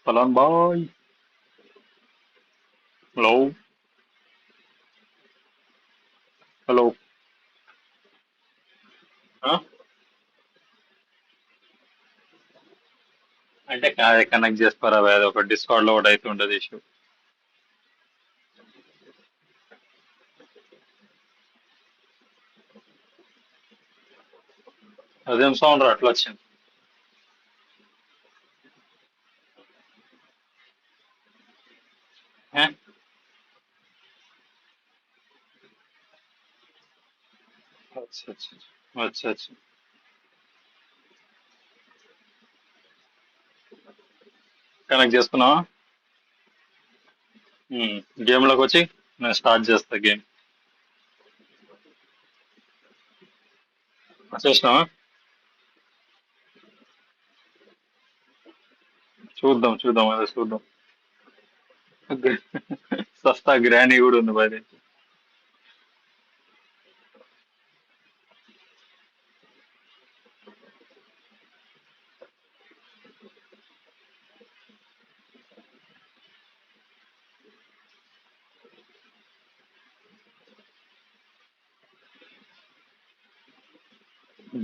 Falan boy. Hello. Hello. Huh? అంటే కాదే connect చేసుకోరా అది ఒక డిస్కౌంట్ లో ఒకటి అయితే ఉంటుంది ఇష్యూ. అదేం సౌండ్ అట్లా వచ్చింది. ఏ? అచ్చా అచ్చా అచ్చా అచ్చా. కనెక్ట్ చేసుకున్నావా? గేమ్ లోకి వచ్చి నేను స్టార్ట్ చేస్తా గేమ్. చూసినావా? చూద్దాం చూద్దాం అదే చూద్దాం. సస్తా గ్రానీ కూడా ఉంది మరి.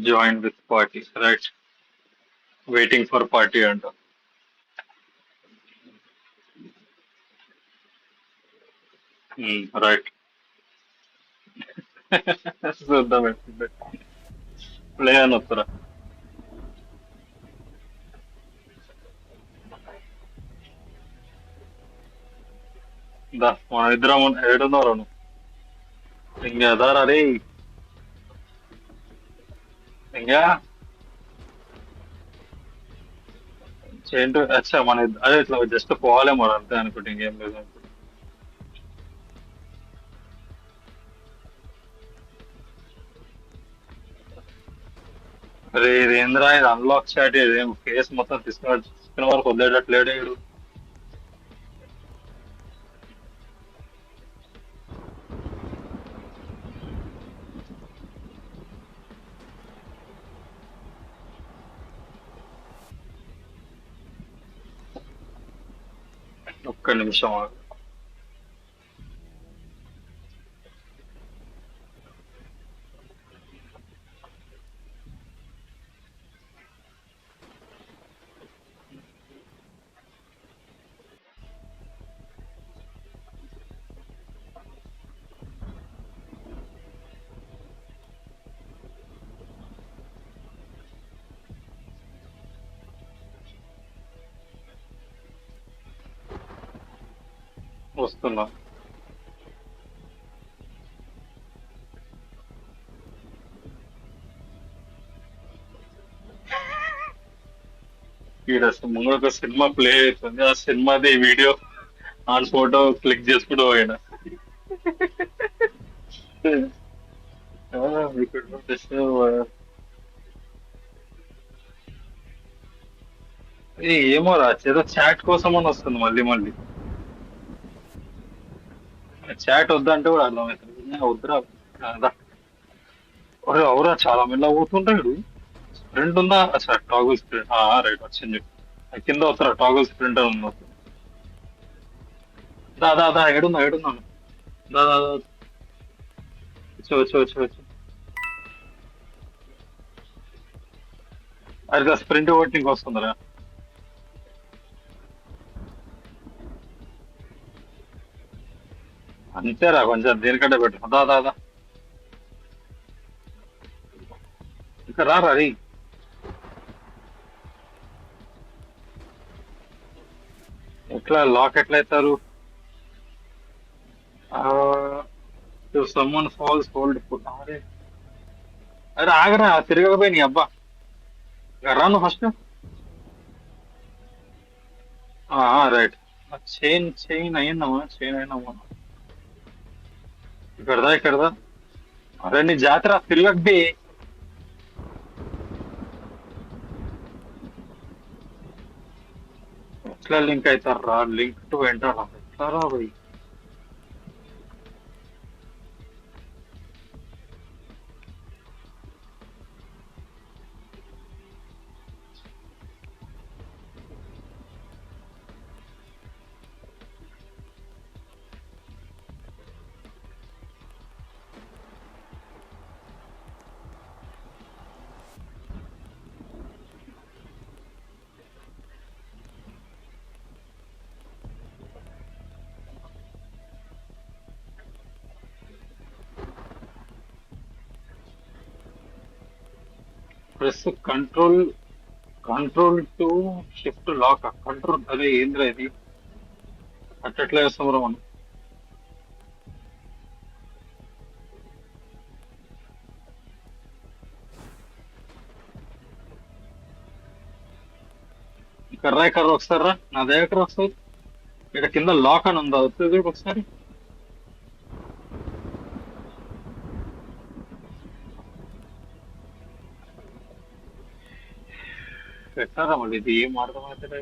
Join with party right. Waiting for party అంట. రైట్. చూద్దాం ఎట్లుంది. ప్లే అని వస్తారా? దా మన ఇద్దరం ఏడున్నారు నువ్వు. ఇంకా దారా రే. ఇంకా చేంటూ అచ్చా మన అదే ఇట్లా జస్ట్ పోవాలేమో అంతే అనుకుంటే ఇంకేం లేదు అనుకుంటే. అరే ఇదేంద్రా ఇది అన్లాక్ చాట్ ఇదేం ఫేస్ మొత్తం తీసుకున్న వరకు వదిలేటట్లేడు వీడు. ఒక్క నిమిషం ఆగు. వస్తున్నా. ఈడ ముందు ఒక సినిమా ప్లే అవుతుంది ఆ సినిమాది వీడియో ఆన్ ఫోటో క్లిక్ చేసుకుంటూ పోయినా. ఏమో రా ఏదో చాట్ కోసం అని వస్తుంది మళ్ళీ మళ్ళీ. చాట్ వద్దంటే కూడా అర్థమవుతుంది వద్దురా. అదా. ఒరే అవురా చాలా మెల్ల పోతుంటాడు. స్ప్రింట్ ఉందా అచ్చా టాగుల్ స్ప్రింట్ రైట్ వచ్చింది. కింద వస్తారా టాగుల్ స్ప్రింట్ అని ఉంది. దా దా దా ఏడున్నా ఏడున్నాను. దా దా దా. వచ్చి వచ్చి వచ్చి వచ్చి. అది స్ప్రింట్ ఓటింగ్ వస్తుందిరా. అంతేరా కొంచెం దేనికంటే పెట్టు దా దా దా. ఇంకా రారా రీ. ఎట్లా లాక్ ఎట్లా అవుతారు? సమ్మన్ ఫాల్స్ హోల్డ్ అరే. అరే ఆగరా తిరగకపోయి నీ అబ్బా. ఇంకా రాను ఫస్ట్. రైట్. చైన్ చైన్ అయిందమ్మా చైన్ అయినమ్మా. ఇక్కడదా ఇక్కడదా. అరే నీ జాతర తిరగబ్బి. ఎట్లా లింక్ అవుతారా లింక్ టు ఎంటర్ ఎట్లా రా పోయి. Press control to shift lock control అదే ఏంద్రా ఇది అట్లా వేస్తాం మనం కర్ర ఒకసారి నా దగ్గర వస్తుంది ఇక్కడ కింద లాక్ అని ఉందా వస్తుంది చూడు ఒకసారి పెట్టారా మళ్ళీ ఇది ఏం అర్థమైతే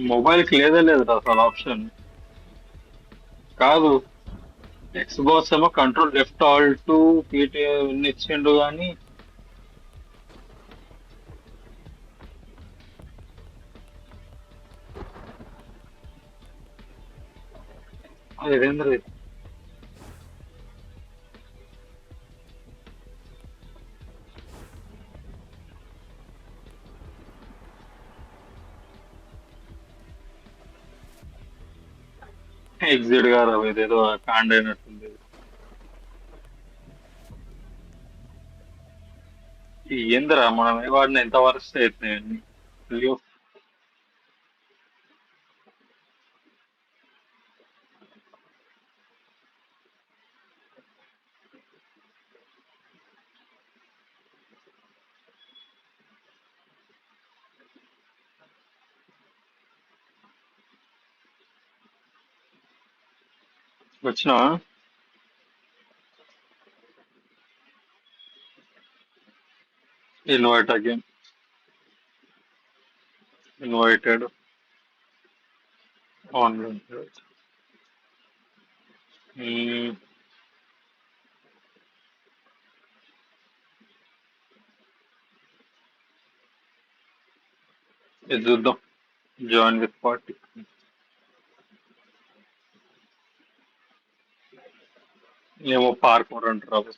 మొబైల్ కి లేదే లేదు అసలు ఆప్షన్ కాదు ఎక్స్ బాక్స్ ఏమో కంట్రోల్ లెఫ్ట్ ఆల్ట్ పీటీ ఇన్ని ఇచ్చిండు కానీ అది ఇదేంద్ర ఎగ్జిట్ గారు ఇదేదో కాండ్ అయినట్టుంది ఈ ఏందిరా మనం ఏ వాడిన ఎంత వరస్ట్ అవుతున్నాయండి అయ్యో వచ్చినా ఇన్వైట్ అగైన్ ఇన్వైటెడ్ ఆన్లైన్ ఇది చూద్దాం జాయిన్ విత్ పార్టీ ఏమో పార్క్ అంటారు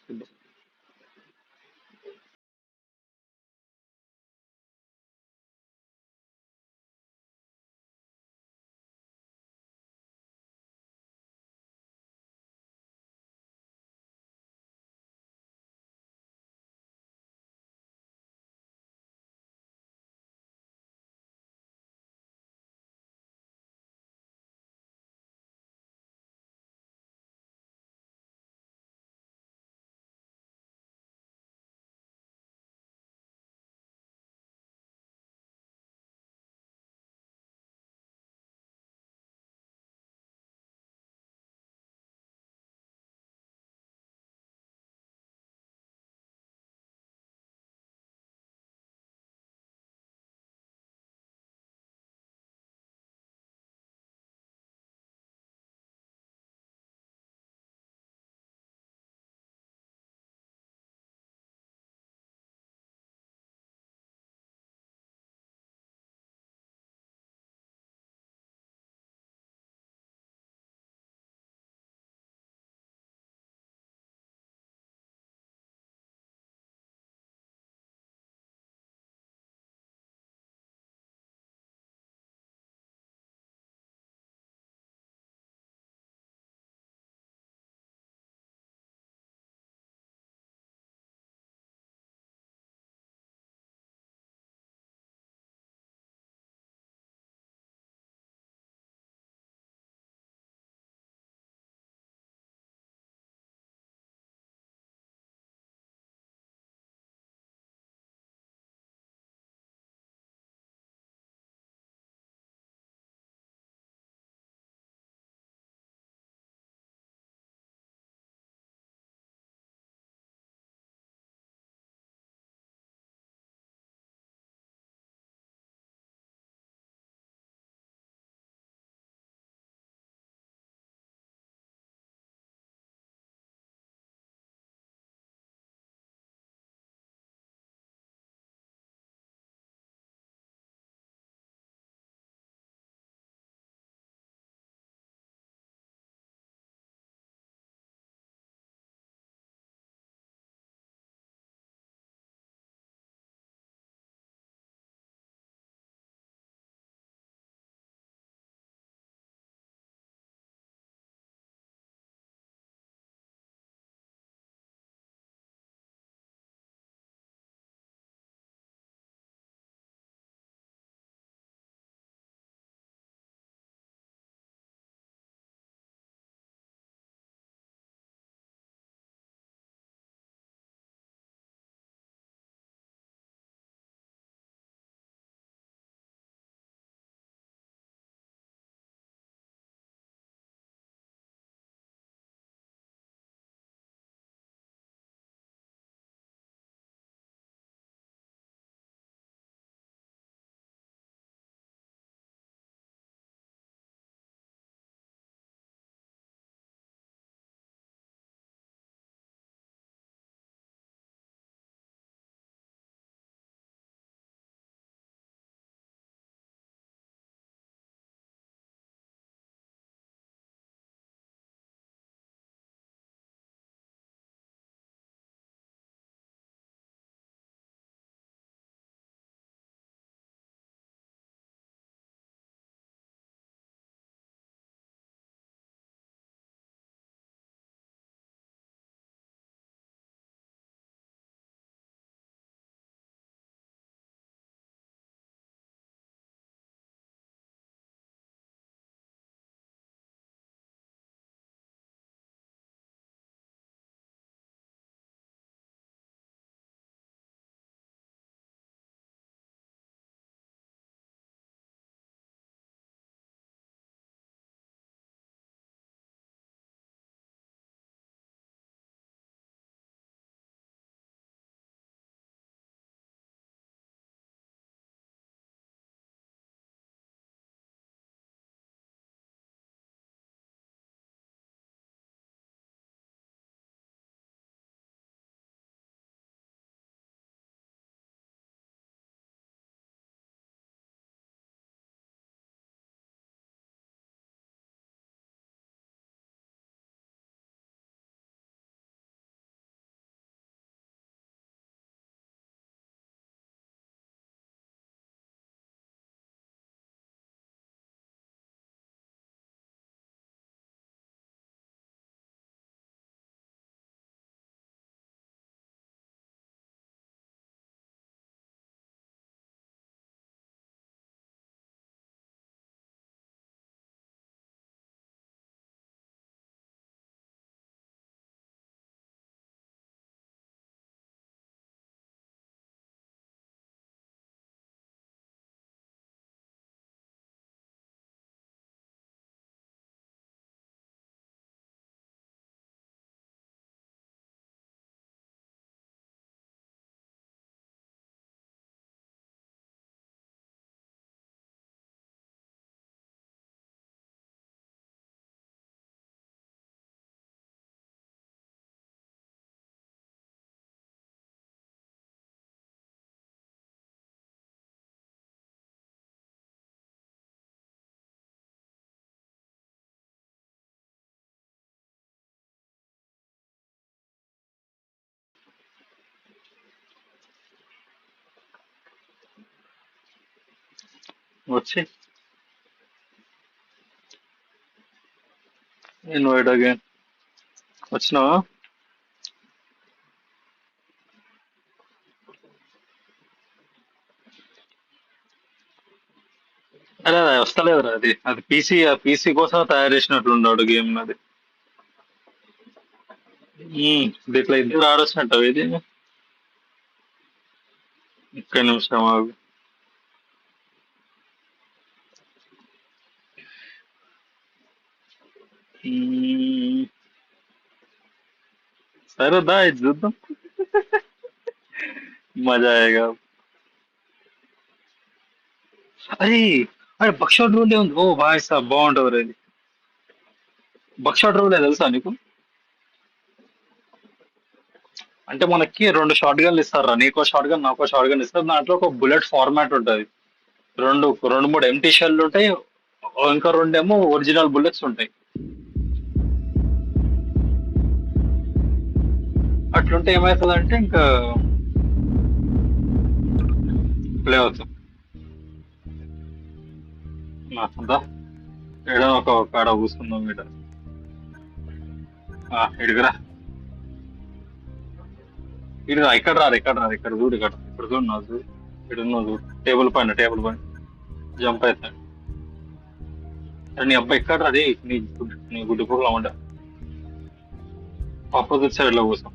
వచ్చి ఇన్వైట్ అగైన్. వచ్చినావా? అరే అది వస్తలేదురా, అది అది పీసీ, ఆ పీసీ కోసం తయారు చేసినట్లున్నాడు గేమ్ అది. దీంట్లో ఇద్దరు ఆడొచ్చినట్టు ఇది. ఒక్క నిమిషం ఆగు. మ్మ్, సరే దా ఇది చూద్దాం. మజా అయ్యగా. అది అరే బక్షాట్ రూలే ఉంది. ఓ బాయ్ సాబ్ బాగుంటుంది రే ఇది. బక్షాట్ రూలే తెలుసా నీకు? అంటే మనకి రెండు షార్ట్ గన్లు ఇస్తారు. నీకో షార్ట్ గన్, నాకో షార్ట్ గన్ ఇస్తారు. దాంట్లో ఒక బుల్లెట్ ఫార్మాట్ ఉంటుంది. రెండు రెండు మూడు ఎంటీ షెల్ ఉంటాయి. ఇంకా రెండేమో ఒరిజినల్ బుల్లెట్స్ ఉంటాయి. అట్లుంటే ఏమవుతుందంటే ఇంకా ప్లే అవుతుంది. దా ఏడో ఒక కాడ కూసుకుందాం మీద. ఇడుగురా, ఇడుగా ఇక్కడ రాదు, ఇక్కడ రాదు, ఇక్కడ చూడు, ఇక్కడ చూడు, నా చూడు, ఇక్కడ ఉన్నావు చూడు, టేబుల్ పైన జంప్ అవుతాడు. అరే నీ అబ్బాయి ఇక్కడ రాది, నీ గుడ్డి పురుగులో ఉండ. ఆపోజిట్ సైడ్ లో కూర్చో,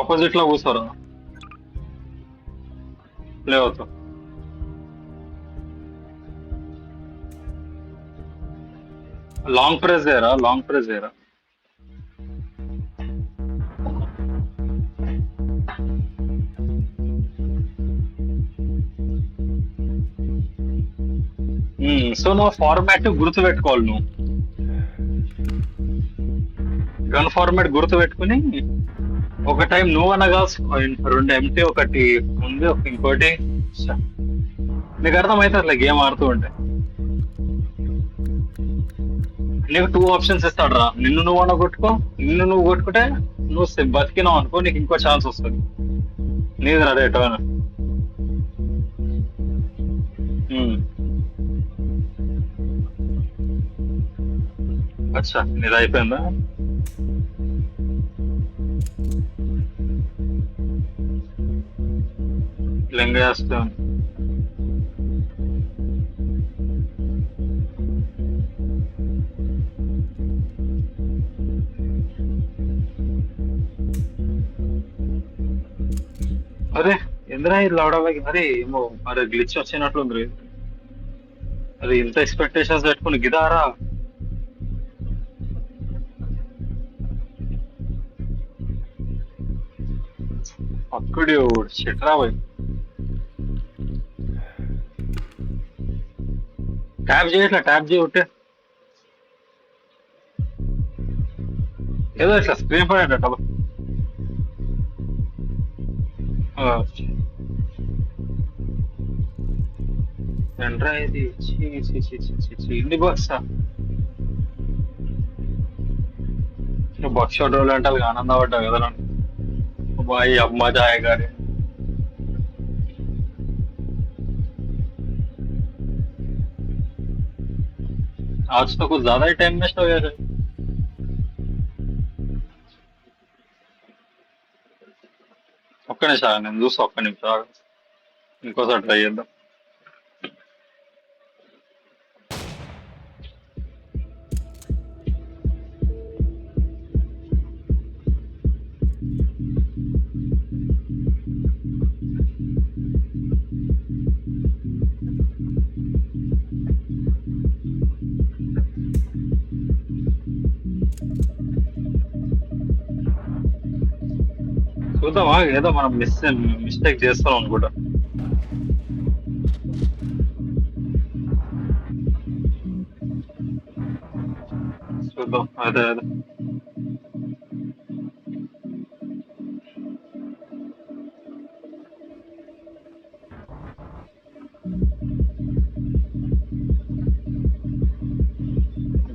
ఆపోజిట్ లో కూర్చోరా, ప్లే అవుతాం. లాంగ్ ప్రెస్ చేయరా. సో నువ్వు ఫార్మాట్ గుర్తు పెట్టుకోవాలి. నువ్వు గన్ ఫార్మాట్ గుర్తు పెట్టుకుని ఒక టైం నువ్వు అనగా రెండు ఎంటీ ఒకటి ఉంది, ఇంకోటి నీకు అర్థమవుతుంది గేమ్ ఆడుతూ ఉంటే. నీకు టూ ఆప్షన్స్ ఇస్తాడు రా. నిన్ను నువ్వు కొట్టుకో, నువ్వు కొట్టుకుంటే నువ్వు బతికినావు అనుకో, నీకు ఇంకో ఛాన్స్ వస్తుంది. నీది అదే టర్న్. అచ్చా నీది అయిపోయిందా? లింగేస్తాం. అరే ఎందురా ఇది లౌడబాకి? అరే ఏమో అరే గ్లిచ్ వచ్చినట్లుంది. అది ఇంత ఎక్స్పెక్టేషన్స్ పెట్టుకుని గిదారా. అక్కడి షెట్రా పోయి ట్యాప్ చేయట్టే ఏదో ఇట్లా స్క్రీన్ పడేట. ఎండ్రా ఇది ఇన్ని బాక్సా? నువ్వు బాక్స్ షాట్ రోల్ అంటే అవి ఆనందపడ్డావు కదా నన్ను. भाई अब मजा आएगा रे. आज तो कुछ ज्यादा ही टाइम वेस्ट हो गया है. ఒక్క నిమిషం నేను చూసి ఒక్క నిమిషం ఇంకోసారి ట్రై చేద్దాం. చూద్దామా, ఏదో మనం మిస్టేక్ చేస్తాం అనుకుంటా. చూద్దాం. అదే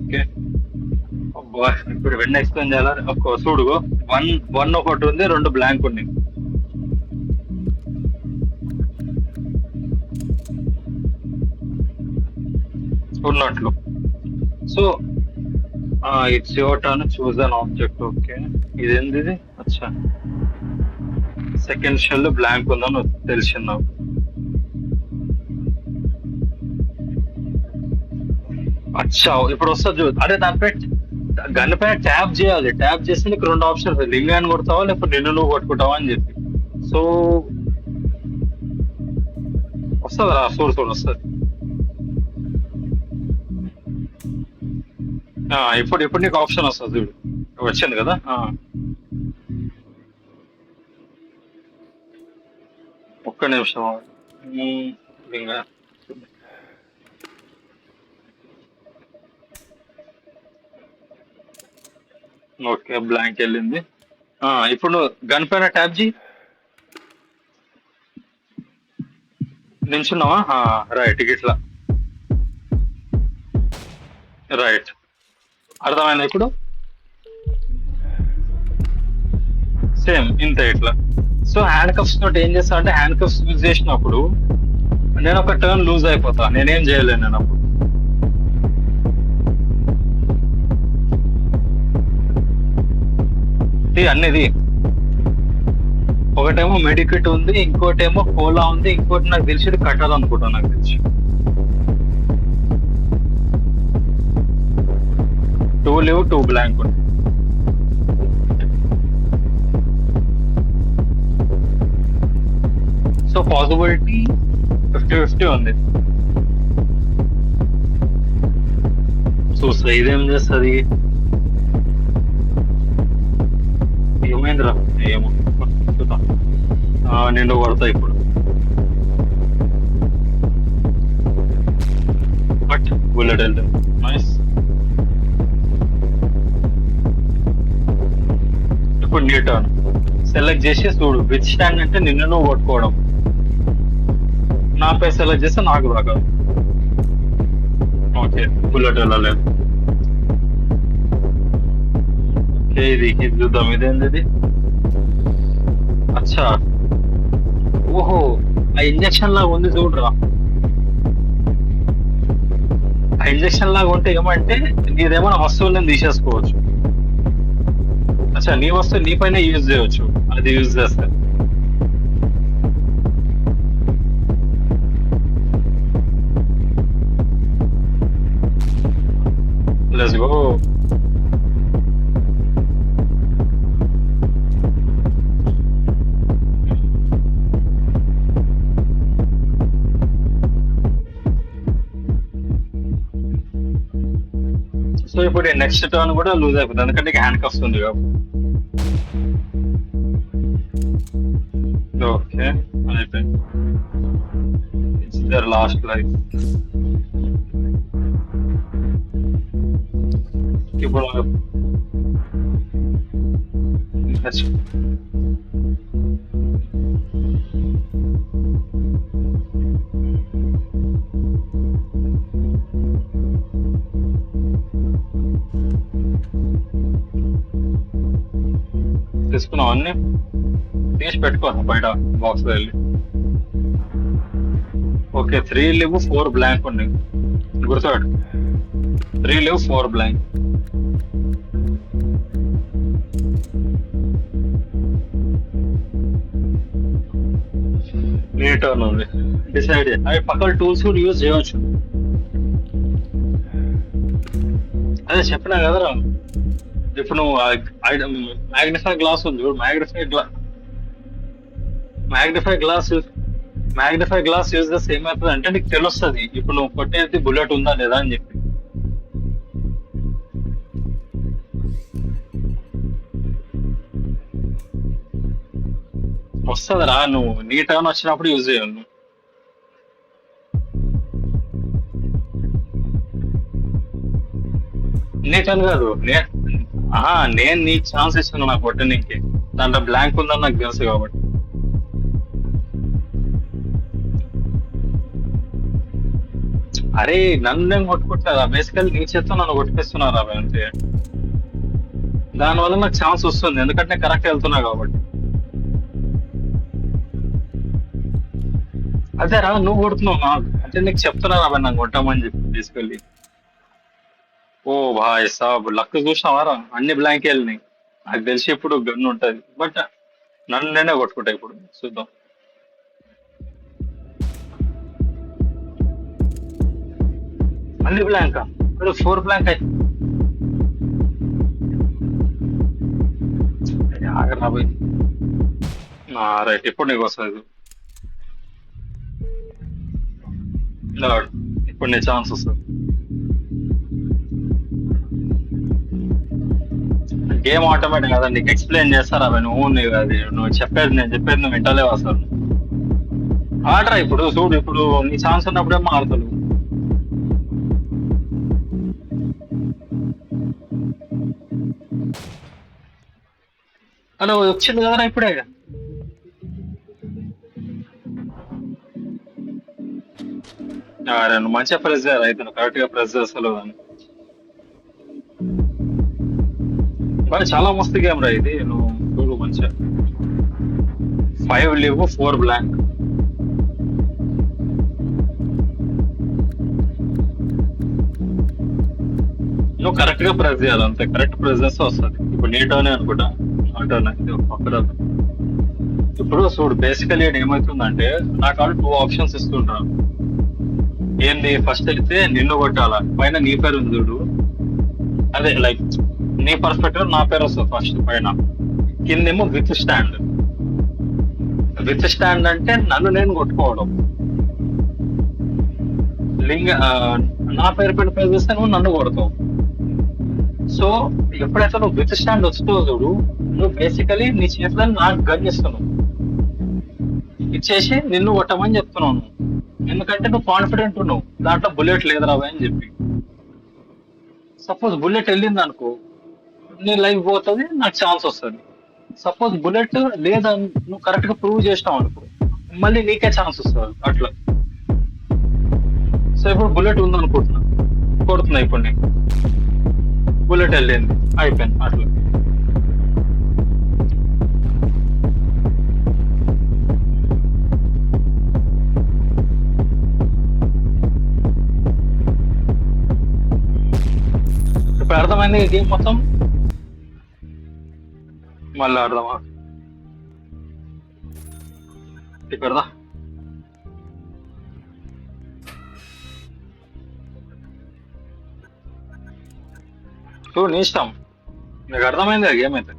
ఓకే. ఇప్పుడు వెంటనే ఎక్స్ప్లెయిన్ చేయాలా? ఒక చూడుగో, వన్ ఒకటి ఉంది, రెండు బ్లాంక్ ఉన్నాయి. ఉన్నట్లు. So it's your turn, choose an object. Okay, ఇదేంది ఇది? అచ్చా, సెకండ్ షెల్ బ్లాంక్ ఉందని తెలిసింది నాకు. అచ్చా, ఇప్పుడు వస్తుంది చూడు. అరే దానిపై గన్ పైన ట్యాప్ చేయాలి. ట్యాప్ చేస్తే నీకు రెండు ఆప్షన్స్, లింగాన్ని కొడతావా లేకపోతే నిన్ను నువ్వు కొట్టుకుంటావా అని చెప్పి. సో వస్తుంది రా, చూడు చూడు వస్తుంది. ఇప్పుడు ఇప్పుడు నీకు ఆప్షన్ వస్తుంది చూడు. వచ్చింది కదా. ఒక్క నిమిషం. లింగా, ఓకే బ్లాంక్ వెళ్ళింది. ఇప్పుడు నువ్వు గన్ పైన ట్యాప్ చేయి. నిల్చున్నావా? రైట్, ఇట్లా. రైట్, అర్థమైందా ఇప్పుడు? సేమ్ ఇంతే ఇట్లా. సో హ్యాండ్ కప్స్ తోటి ఏం చేస్తా అంటే, హ్యాండ్ కప్స్ యూజ్ చేసినప్పుడు నేను ఒక టర్న్ లూజ్ అయిపోతా. నేనేం చేయలేను నేను అప్పుడు. అన్నిది ఒకటేమో మెడికిట్ ఉంది, ఇంకోటేమో కోలా ఉంది, ఇంకోటి నాకు తెలిసి కట్టర్ అనుకుంటా. నాకు తెలిసి 2 లేవు, 2 బ్లాంక్ ఉంది. సో పాసిబిలిటీ 50-50 ఉంది. చూస్తా ఇదేం చేస్తుంది. ఏమైందిరా? ఏమో చూద్దాం. నిండు కొడతా ఇప్పుడు. బట్ బుల్లెట్ వెళ్తాం. నైస్. ఇప్పుడు నీ టర్న్. సెలెక్ట్ చేసి చూడు, విత్ స్టాండ్ అంటే నిన్ను నువ్వు కొట్టుకోవడం. నా పై సెలెక్ట్ చేస్తే నాకు రాగలదు. ఓకే, బుల్లెట్ వెళ్ళలేదు. ఓకే, ఇది చూద్దాం. ఇదేంది ఇది? అచ్చా, ఓహో, ఆ ఇంజక్షన్ లాగా ఉంది చూడరా. ఆ ఇంజక్షన్ లాగా ఉంటే ఏమంటే నీదేమైనా వస్తువులను తీసేసుకోవచ్చు. అచ్చా, నీ వస్తువు నీ పైన యూజ్ చేయవచ్చు. అది యూజ్ చేస్తే లెట్స్ గో. సో ఇప్పుడు నెక్స్ట్ టర్న్ కూడా లూజ్ అయిపోతుంది, ఎందుకంటే హ్యాండ్ కఫ్స్ ఉంది కాబట్టి. ఓకే, అయిపోయింది. It's their last life. ఇప్పుడు తీసుకున్నాం అన్ని, తీసి పెట్టుకో బయట బాక్స్ లో వెళ్ళి. ఓకే, 3 లేవు, 4 బ్లాంక్ ఉన్నాయి. గుర్తుపెట్టు, 3 లేవు, 4 బ్లాంక్. నీ టర్న్ ఉంది, డిసైడ్. అవి పక్కన టూల్స్ కూడా యూజ్ చేయవచ్చు. అదే చెప్పినా కదరా, ఇప్పుడు నువ్వు మ్యాగ్నిఫై గ్లాస్ ఉంది చూడు. మ్యాగ్నిఫై గ్లాస్ యూజ్ చేస్తే ఏమవుతుంది అంటే నీకు తెలుస్తుంది ఇప్పుడు నువ్వు కొట్టేది బుల్లెట్ ఉందా లేదా అని చెప్పి. వస్తుంది రా, నువ్వు నీ టర్న్ వచ్చినప్పుడు యూజ్ చేయను. నీ టర్న్ కాదు, నేను నీకు ఛాన్స్ ఇస్తాను నాకు కొట్టడానికి. దాంట్లో బ్లాంక్ ఉందని నాకు తెలుసు కాబట్టి. అరే నన్ను నేను కొట్టుకుంటా, బేసికల్ నీ చేత్తో నన్ను కొట్టిపిస్తున్నారు అవి అంతే. దానివల్ల నాకు ఛాన్స్ వస్తుంది, ఎందుకంటే నేను కరెక్ట్ వెళ్తున్నా కాబట్టి. అదేరా, నువ్వు కొడుతున్నావు నాకు అంటే నీకు చెప్తున్నారు అవి నాకు కొట్టామని చెప్పి బేసికల్లీ. ఓ భాయ్ సాబ్ లక్ చూసినావారా, అన్ని బ్లాంక్ వెళ్ళినాయి. నాకు తెలిసి ఇప్పుడు గన్ ఉంటది, బట్ నన్ను నేనే కొట్టుకుంటా ఇప్పుడు, చూద్దాం. మళ్ళీ బ్లాంక్, ఇప్పుడు 4 బ్లాంక్ అయితే ఆగరా పోయి. రైట్, ఇప్పుడు నీకు వస్తుంది. లార్డ్, ఇప్పుడు నీ ఛాన్స్ వస్తుంది. గేమ్ ఆటోమేటిక్ కదా, నీకు ఎక్స్ప్లెయిన్ చేస్తారా అవి, నువ్వు చెప్పేది నేను చెప్పేది నువ్వు వింటలేవు అసలు. ఆడరా ఇప్పుడు, చూడు ఇప్పుడు నీ ఛాన్స్ ఉన్నప్పుడే ఆడతాడు. అలా వచ్చింది కదరా ఇప్పుడే. నువ్వు మంచిగా ప్రెస్ చేయరా అయితే, నువ్వు కరెక్ట్ గా ప్రెస్ చేస్తావు అని. మరి చాలా మస్తు గేమ్ రా ఇది, నువ్వు చూడు మంచిగా. 5 లివ్ 4 బ్లాంక్. నువ్వు కరెక్ట్ గా ప్రెస్ చేయాలి అంతే, కరెక్ట్ ప్రెస్ చేస్తే వస్తుంది. ఇప్పుడు నీ టర్న్ అనుకుంటా, నా టర్న్ పక్కన. ఇప్పుడు చూడు బేసికలీ ఏమవుతుందంటే, నాకు వాళ్ళు 2 ఆప్షన్స్ ఇస్తుంటారు. ఏంది, ఫస్ట్ అయితే నిన్ను కొట్టాలా, పైన నీ పేరు ఉంది చూడు, అదే లైక్ నీ పర్స్పెక్టివ్ నా పేరు వస్తుంది ఫస్ట్ పైన. కిందేమో విత్ స్టాండ్. విత్ స్టాండ్ అంటే నన్ను నేను కొట్టుకోవడం. నా పేరు పెట్టి ప్రెస్ చేస్తే నువ్వు నన్ను కొడతావు. సో ఎప్పుడైతే నువ్వు విత్ స్టాండ్ వస్తుందో చూడు, నువ్వు బేసికలీ నీ చేతిలో నాకు గన్ ఇస్తున్నావు, ఇచ్చేసి నిన్ను కొట్టమని చెప్తున్నావు. ఎందుకంటే నువ్వు కాన్ఫిడెంట్ ఉన్నావు దాంట్లో బుల్లెట్ లేదు రావా అని చెప్పి. సపోజ్ బుల్లెట్ వెళ్ళింది అనుకో, నీ లైఫ్ పోతుంది, నాకు ఛాన్స్ వస్తుంది. సపోజ్ బుల్లెట్ లేదని నువ్వు కరెక్ట్ గా ప్రూవ్ చేసినావు అనుకో, మళ్ళీ నీకే ఛాన్స్ వస్తుంది అట్లా. సో ఇప్పుడు బుల్లెట్ ఉంది అనుకుంటున్నా, కొడుతున్నా ఇప్పుడు నీకు, బుల్లెట్ వెళ్ళింది, అయిపోయింది అట్లా. ఇప్పుడు అర్థమైంది గేమ్ మొత్తం. మళ్ళీ ఆడదామా ఇక్కడదా. చూడు నీ ఇష్టం, నీకు అర్థమైంది ఆ గేమ్ అయితే.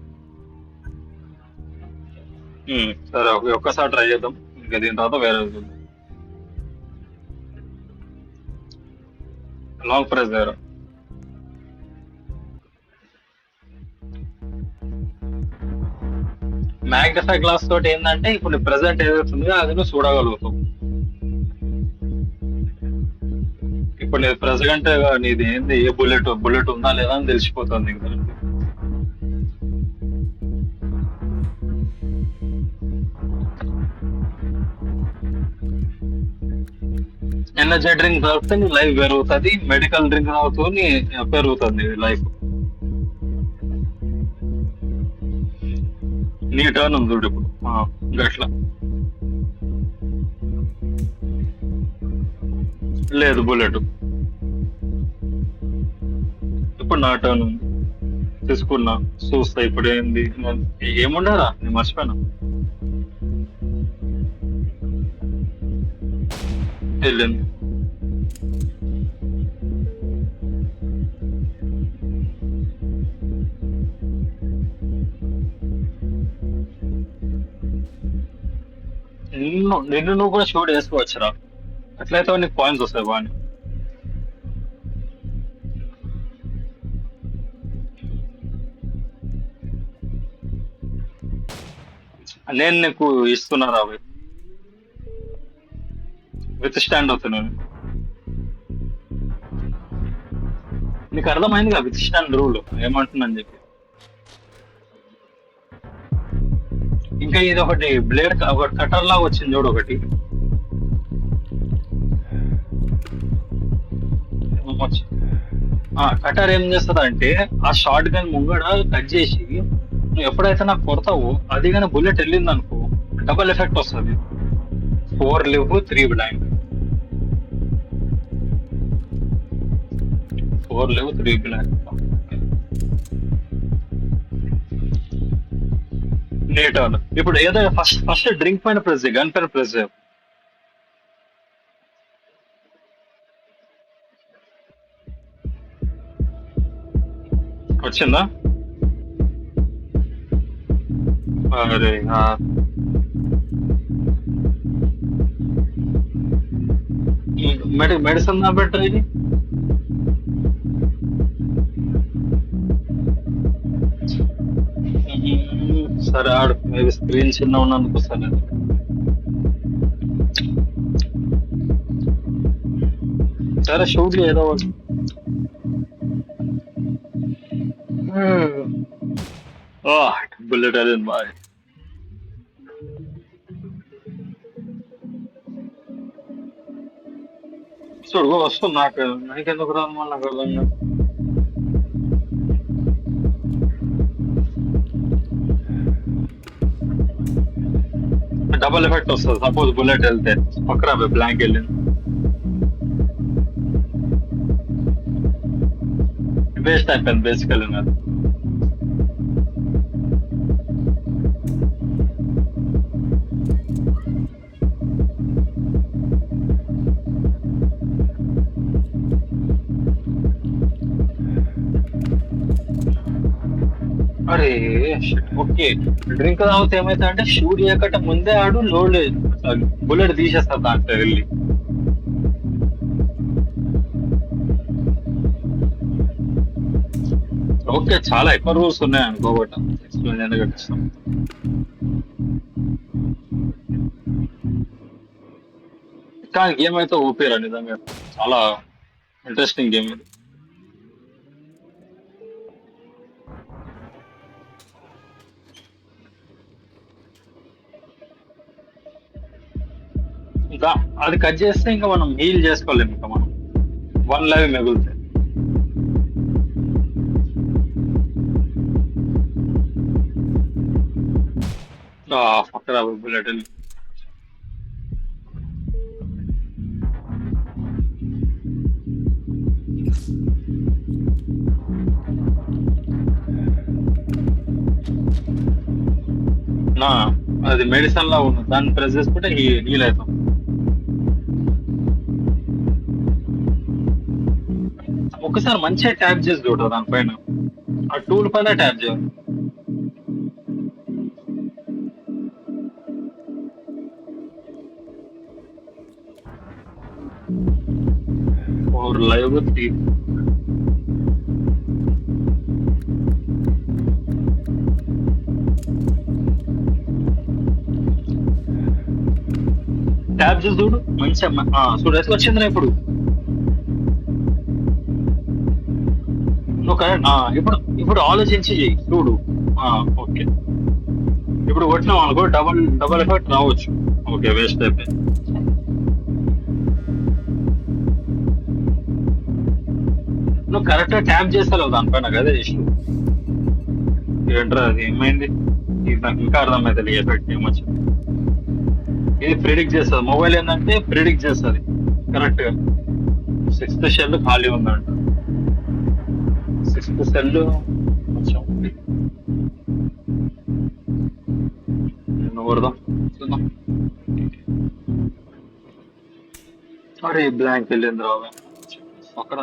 సరే ఒక్కసారి ట్రై చేద్దాం, ఇంకా దీని తర్వాత వేరే చూద్దాం. లాంగ్ ప్రెస్ దగ్గర మ్యాగ్నిఫై గ్లాస్ తోటి ఏంటంటే, ఇప్పుడు నీ ప్రెసెంట్ ఏదైతుందో అది నువ్వు చూడగలుగుతావు. ఇప్పుడు నీ ప్రెసెంట్ నీది ఏంది, ఏ బుల్లెట్ ఉందా లేదా అని తెలిసిపోతుంది నీకు. ఎనర్జీ డ్రింక్ తాగితే నీ లైఫ్ పెరుగుతుంది, మెడికల్ డ్రింక్ తాగుతూ నీ పెరుగుతుంది లైఫ్. నీ టర్న్ ఉంది చూడు ఇప్పుడు, గట్లా. లేదు బుల్లెట్, ఇప్పుడు నా టర్న్ ఉంది, తీసుకున్నా. చూస్తా ఇప్పుడు ఏంది, ఏముండరా నేను మర్చిపోయినా. వెళ్ళింది. నిన్ను నువ్వు కూడా షూట్ వేసుకోవచ్చురా, అట్లయితే నీకు పాయింట్స్ వస్తాయి బాగా. నేను నీకు ఇస్తున్నారా అవి, విత్ స్టాండ్ అవుతున్నాను. నీకు అర్థమైంది కదా విత్ స్టాండ్ రూల్ ఏమంటుందని చెప్పి. ఇంకా ఇది ఒకటి బ్లేడ్, ఒకటి కటర్ లాగా వచ్చింది చూడు ఒకటి. కటర్ ఏం చేస్తుంది అంటే, ఆ షార్ట్ గన్ ముంగడ కట్ చేసి నువ్వు ఎప్పుడైతే నాకు కొడతావో, అది కానీ బుల్లెట్ వెళ్ళింది అనుకో, డబల్ ఎఫెక్ట్ వస్తుంది. 4 లివ్ 3 బ్లాంక్. ఫోర్ లేవు, త్రీ బ్లాక్. లేట్ అవును. ఇప్పుడు ఏదో ఫస్ట్ ఫస్ట్ డ్రింక్ పైన ప్రెస్ చేయి, గన్ పైన ప్రెస్ చేయి. వచ్చిందా? అరే మెడిసిన్ నా బెటర్ ఇది. సరే ఆడు, మేబీ స్క్రీన్ చిన్న ఉన్నందుకు సరే. సరే షూట్ ఏదో ఒకటి. బుల్లెట్ అదే బాయ్. చూడు వస్తుంది నాకు, నాకెందుకు రాదు మళ్ళీ నాకు అర్థం కాదు. డబల్ ఎఫెక్ట్ వస్తుంది సపోజ్ బుల్లెట్ వెళ్తే, పక్కన బ్లాంక్ వెళ్ళింది. వేస్ట్ అయిపోయింది బేసికల్ నాది. అరే ఓకే, డ్రింక్ తాగితే ఏమైతే అంటే షూట్ చేయకట ముందే ఆడు లోడ్ బుల్లెట్ తీసేస్తారు దాంట్లో వెళ్ళి. ఓకే, చాలా ఎక్కువ రూల్స్ ఉన్నాయి అనుకోబట్ట ఎక్స్ప్లెయిన్ ఎందుకంటే ఇష్టం. కానీ గేమ్ అయితే ఊపిరా నిజంగా, చాలా ఇంట్రెస్టింగ్ గేమ్ ఇది. ఇంకా అది కట్ చేస్తే ఇంకా మనం హీల్ చేసుకోలేము, ఇంకా మనం వన్ లైవ్ మిగులుతాయి. పక్కన బుల్లెట్ నా అది మెడిసిన్ లా ఉంది, దాన్ని ప్రెస్ చేసుకుంటే హీల్ అవుతాం. ఒకసారి మంచిగా ట్యాప్ చేసి చూడరు దానిపైన, ఆ టూల్ పైన ట్యాప్ చేయాలి. ఫోర్ లైవ్, త్రీ ట్యాప్ చేసి చూడు మంచిగా. చూడు ఎట్లా వచ్చిందిరా ఇప్పుడు. నువ్వు కరెక్ట్. ఇప్పుడు ఇప్పుడు ఆలోచించి చెయ్యి చూడు. ఓకే, ఇప్పుడు కొట్టినాం అనుకో డబల్ డబల్ ఎఫెక్ట్ రావచ్చు. ఓకే, వేస్ట్ అయిపోయింది. నువ్వు కరెక్ట్ గా ట్యాప్ చేస్తావు దానిపైన కదా ఇష్యూ. ఏంట్రా అది ఏమైంది, ఇది నాకు ఇంకా అర్థమైతే ఎఫెక్ట్ ఏమొచ్చింది. ఇది ప్రిడిక్ట్ చేస్తుంది, మొబైల్ ఏంటంటే ప్రిడిక్ట్ చేస్తుంది కరెక్ట్ గా. సిక్స్త్ షెల్ ఖాళీ ఉందంట, సిక్స్త్ సెల్ కొంచెం కొడదాం చూద్దాం. అరే బ్లాంక్ వెళ్ళింది రావే అక్కడ.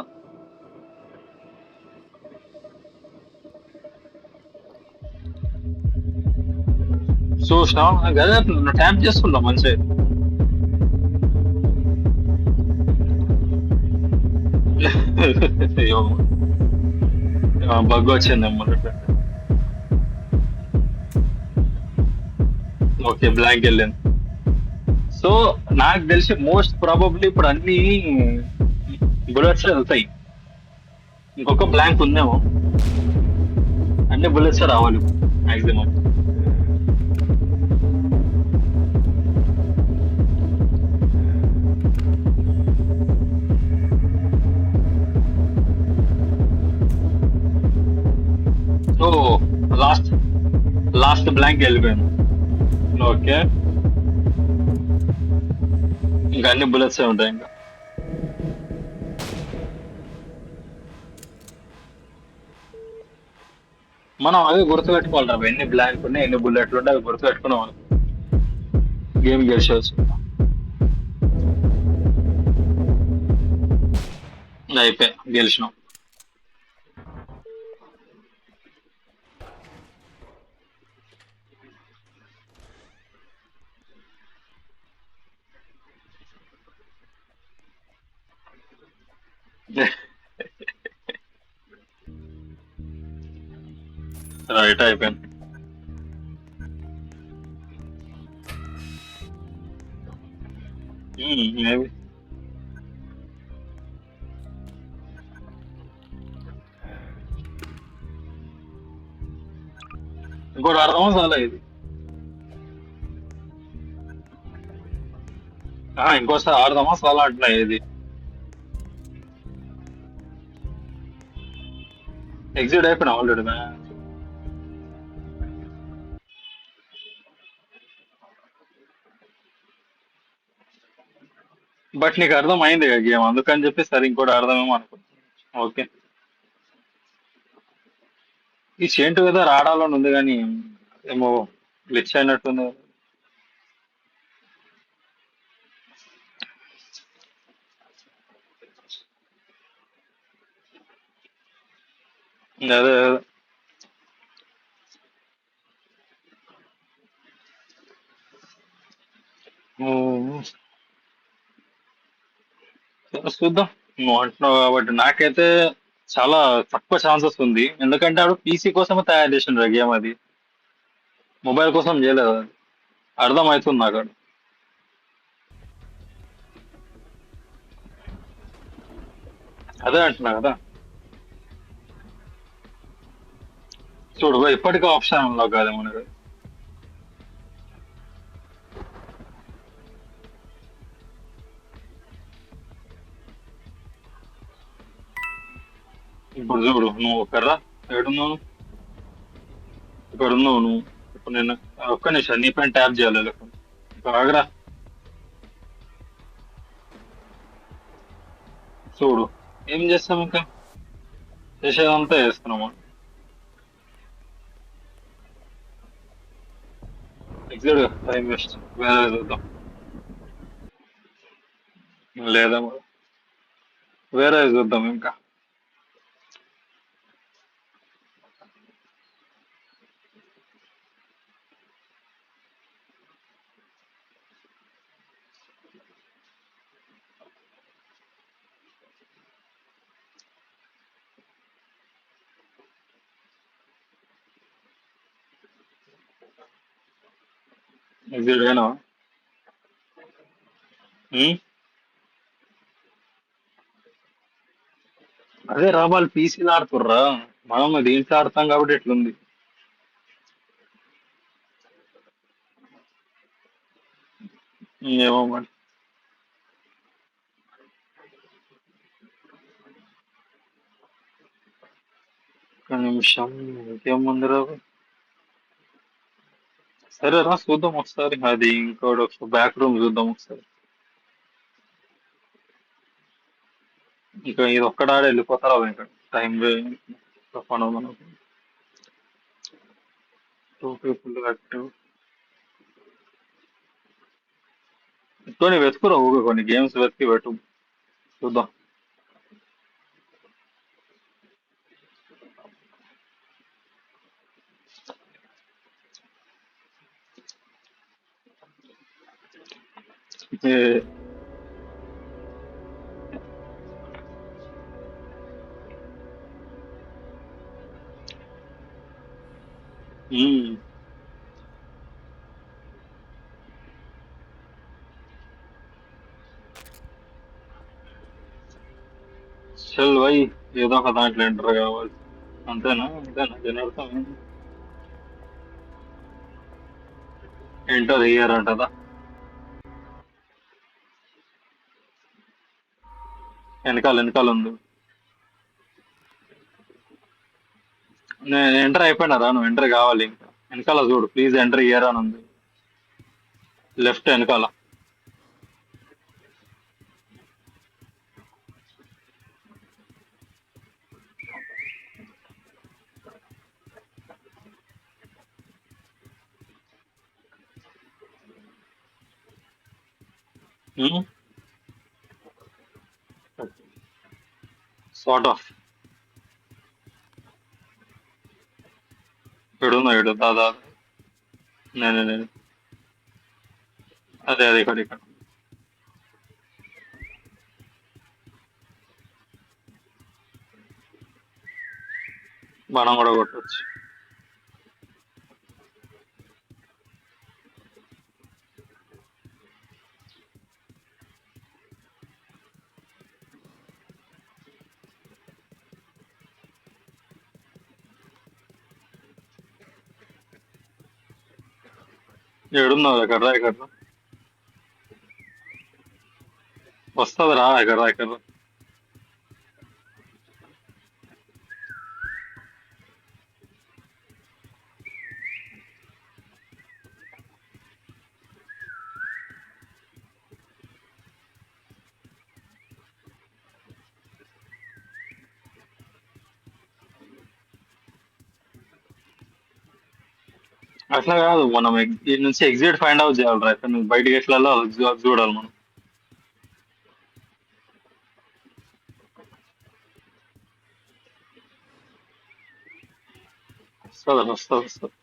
చూసినా కదా, ట్యాప్ చేసుకుందాం మంచిగా. బగ్ వచ్చింది అన్నమాట. ఓకే, బ్లాంక్ వెళ్ళింది. సో నాకు తెలిసి మోస్ట్ ప్రాబబ్లీ ఇప్పుడు అన్ని బుల్లెట్స్ వెళ్తాయి. ఇంకొక బ్లాంక్ ఉందేమో, అన్ని బుల్లెట్స్ రావాలి maximum. So last last blank వెళ్ళిపోయింది. ఓకే, ఇంకా అన్ని బుల్లెట్స్ ఉంటాయి ఇంకా. మనం అవి గుర్తుపెట్టుకోవాలి రా, ఎన్ని బ్లాంక్ ఉన్నాయి ఎన్ని బుల్లెట్లు ఉంటే అవి గుర్తుపెట్టుకున్నాం మనం గేమ్ గెలిచవచ్చు. అయిపోయి గెలిచినాం. రైట్ అయిపోయింది. మేబీ ఇంకోటి అర్థమా చాలా ఇది. ఇంకోసారి ఆడదామా చాలా అట్లా ఇది. ఎగ్జిట్ అయిపోయినా ఆల్రెడీ మ్యాచ్. బట్ నీకు అర్థం అయింది కదా గేమ్, అందుకని చెప్పి సరే ఇంకోటి ఆడదామేమో అనుకున్నా. ఓకే. ఈ చేంటు కదా ఆడాలని ఉంది కానీ ఏమో గ్లిచ్ అయినట్టుంది. అదే అదే. ఉమ్, చూద్దాం. నువ్వు అంటున్నావు కాబట్టి నాకైతే చాలా తక్కువ ఛాన్సెస్ ఉంది, ఎందుకంటే ఆడు పీసీ కోసమే తయారు చేసిండ్రు గేమ్ అది, మొబైల్ కోసం చేయలేదు అది. అర్థం అవుతుంది నాకు అది. అదే అంటున్నా కదా. చూడు ఇప్పటికీ ఆప్షన్ లో కాదు మనకి. ఇప్పుడు చూడు నువ్వు ఒకరా ఏడున్నావు నువ్వు? ఇక్కడ ఉన్నావు నువ్వు. ఇప్పుడు నేను ఒక్క నిమిషం నీ పైన ట్యాప్ చేయాలి లేకపోతే. ఇక్కడ ఆగరా. చూడు ఏం చేస్తాం ఇంకా, చేసేదంతా చేస్తున్నాము. ఎగ్జాక్ట్ గా టైం వేస్ట్, వేరే చూద్దాం. లేదా వేరే చూద్దాం ఇంకా. ఎగ్జాక్ట్ గానా. ఉమ్, అదే రా వాళ్ళు పీసీలు ఆడుతుర్రా, మనం దీంట్లో ఆడతాం కాబట్టి ఎట్లుంది. ఏమో మరి. ఒక్క నిమిషం, ఇంకేం ముందు రావు. సరే రా చూద్దాం ఒకసారి, అది ఇంకోటి బ్యాక్ రూమ్ చూద్దాం ఒకసారి. ఇంకా ఇది ఒక్కడాడే వెళ్ళిపోతారా ఇంకా టైం పని మనకు. Two people active. కొన్ని వెతుకురా ఊగా, కొన్ని గేమ్స్ వెతికి పెట్టు చూద్దాం. ఏ, ఉమ్, చల్ వై, ఏదో ఒక దాంట్లో ఎంటర్ కావాలి. అంతేనా అంతేనా దీని అర్థం ఎంటర్ ఇయర్ అంటదా. వెనకాల వెనకాల ఉంది. నేను ఎంటర్ అయిపోయినారా, నువ్వు ఎంటర్ కావాలి ఇంకా. వెనకాల చూడు ప్లీజ్ ఎంటర్ ఇయర్ అని ఉంది, లెఫ్ట్ వెనకాల. Sort of. ఇడున్నా ఇడు దాదా. నేను అదే అదే ఇక్కడ ఇక్కడ మనం కూడా కొట్టచ్చు. ఏడున్నావు ఎక్కడ రా ఎక్కడ రా. వస్తుంది రా ఎక్కడ రా ఎక్కడ రా. అట్లా కాదు మనం ఈ నుంచి ఎగ్జిట్ ఫైండ్ అవుట్ చేయాలి రా. ఇక్కడ నుంచి బయటికి ఎట్లా వెళ్ళాలో అది చూడాలి మనం. వస్తుంది వస్తుంది వస్తుంది.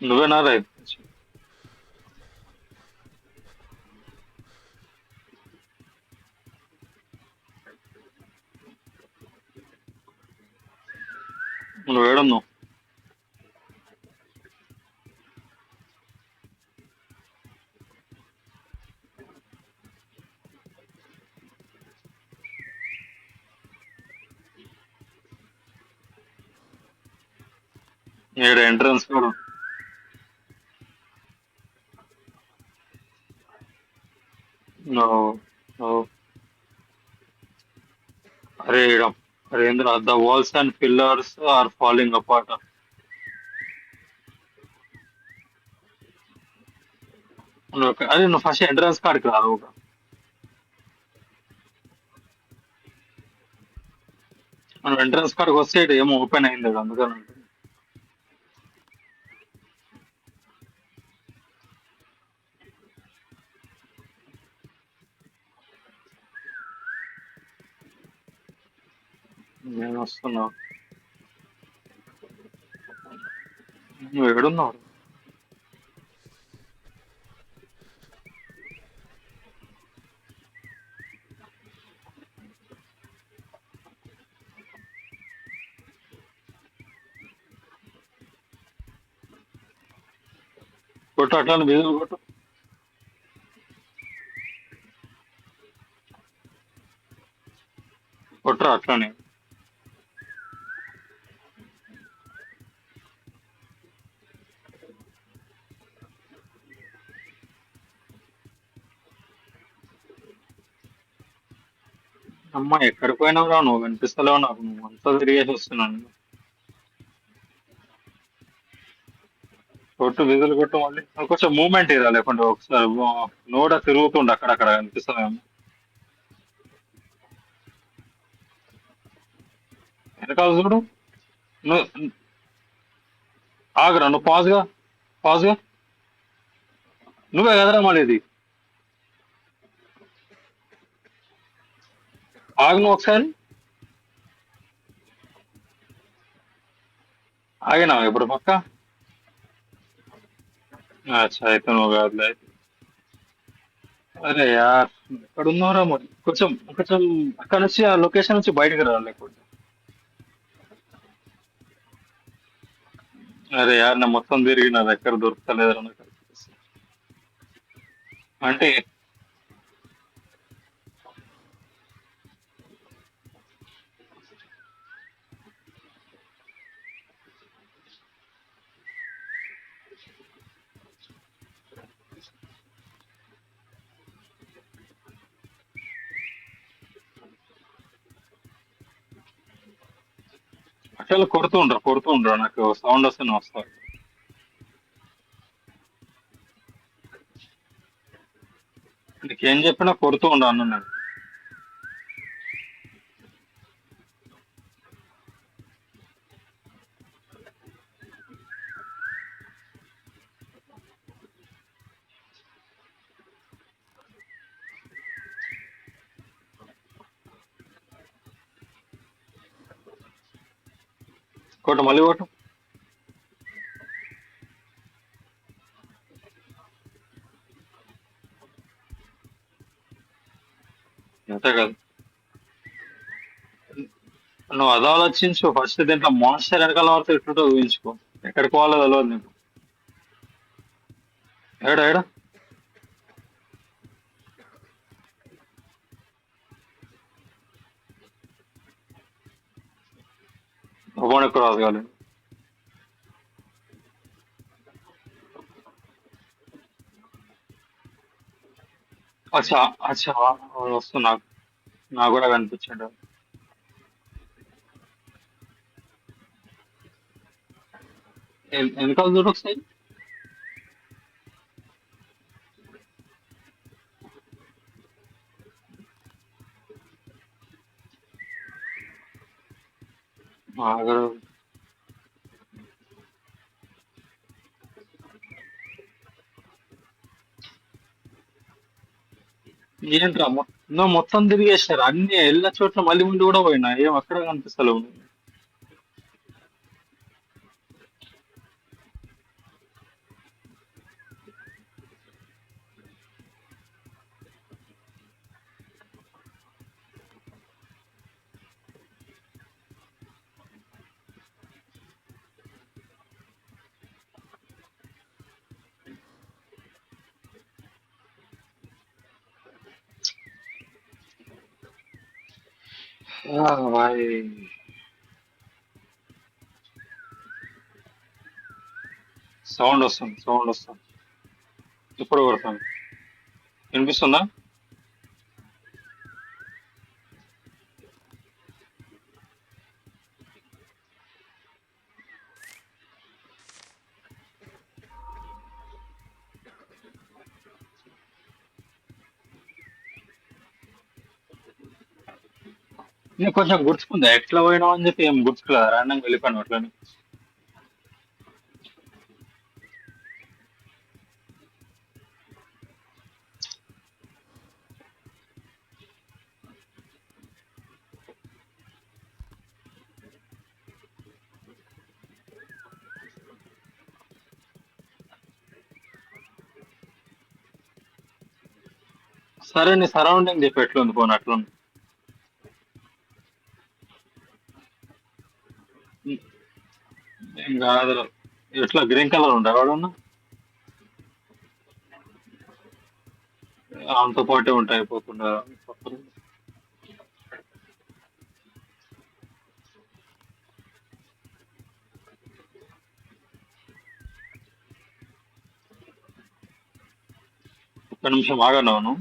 నువ్వేనా రా ఇది? నువ్వు ఏడున్నావు? ఏడు ఎంట్రన్స్ కూడా. నువ్వు నువ్వు అరే ఈడ అరే ఏంద్ర the walls and pillars are falling apart. అదే నువ్వు ఫస్ట్ ఎంట్రన్స్ కాడికి రా ఒక. మనం ఎంట్రన్స్ కాడికి వస్తే ఇటు ఏమో ఓపెన్ అయింది ఈడ, అందుకని అంటున్నా. నేను వస్తున్నా. నువ్వు ఏడున్నావు? కొట్టు అట్లా వీధులు కొట్టు. కొట్టురా అట్లానే. అమ్మా ఎక్కడికి పోయినావు రా నువ్వు? వినిపిస్తలేవు నాకు. నువ్వు అంతా తిరిగేసి వస్తున్నాను. కొట్టు విధులు కొట్టు మళ్ళీ. నువ్వు కొంచెం మూమెంట్ ఇరా, లేకుంటే ఒకసారి నోడ తిరుగుతుండు అక్కడక్కడ కనిపిస్తావేమో. వెనకాల చూడు. నువ్వు ఆగురా, నువ్వు పాజ్గా పాజ్గా. నువ్వే కదరా మళ్ళీ ఇది. ఆగు నువ్వు ఒకసారి. ఆగినావు ఇప్పుడు పక్క. అచ్చా అయితే నువ్వు కాదులే. అరే యార్, ఎక్కడ ఉన్నావురా మరి? కొంచెం కొంచెం అక్కడ నుంచి ఆ లొకేషన్ నుంచి బయటకు రా లేకపోతే. అరే యార్, నా మొత్తం తిరిగి నా దగ్గర దొరుకుతలేదురా నాకు. అంటే అసలు కొడుతూ ఉండరా, నాకు సౌండ్ వస్తేనే వస్తా. నీకేం చెప్పినా కొడుతూ ఉండు అన్న నేను. కొట్టు, మళ్ళీ కొట్టు. అంతే కదా. నువ్వు అది ఆలోచించు ఫస్ట్. దీంట్లో మాన్స్టర్ వెనకాల వాడితే ఎట్లుంటో ఊహించుకో. ఎక్కడికి పోవాలో తెలియదు నీకు. ఏడా ఏడా ఒకటి ఎక్కువ రాదు కాదు. అచ్చా అచ్చా, వస్తున్నా. నాకు కూడా కనిపించాడు. వెనకాల చూడు ఒకసారి. ఆగరు. ఏంట్రా నువ్వు మొత్తం తిరిగేసారు అన్ని ఎల్ల చోట్ల, మళ్ళీ ముందు కూడా పోయినా ఏం అక్కడ కనిపిస్తలేవు. భాయ్. సౌండ్ వస్తుంది. ఇప్పుడు కొడతాను. వినిపిస్తుందా? నేను కొంచెం గుర్తుకుందా ఎట్లా పోయినావు అని చెప్పి, ఏం గుర్తుకులేదు. రాండంగా వెళ్ళిపోయాను అట్లని. సరే నీ సరౌండింగ్ చెప్పి ఎట్లుంది పోను అట్లా. ఏం కాదు. ఎట్లా గ్రీన్ కలర్ ఉండే వాడున్నా అంత పాటే ఉంటాయి పోకుండా. ఒక్క నిమిషం ఆగన్నావును.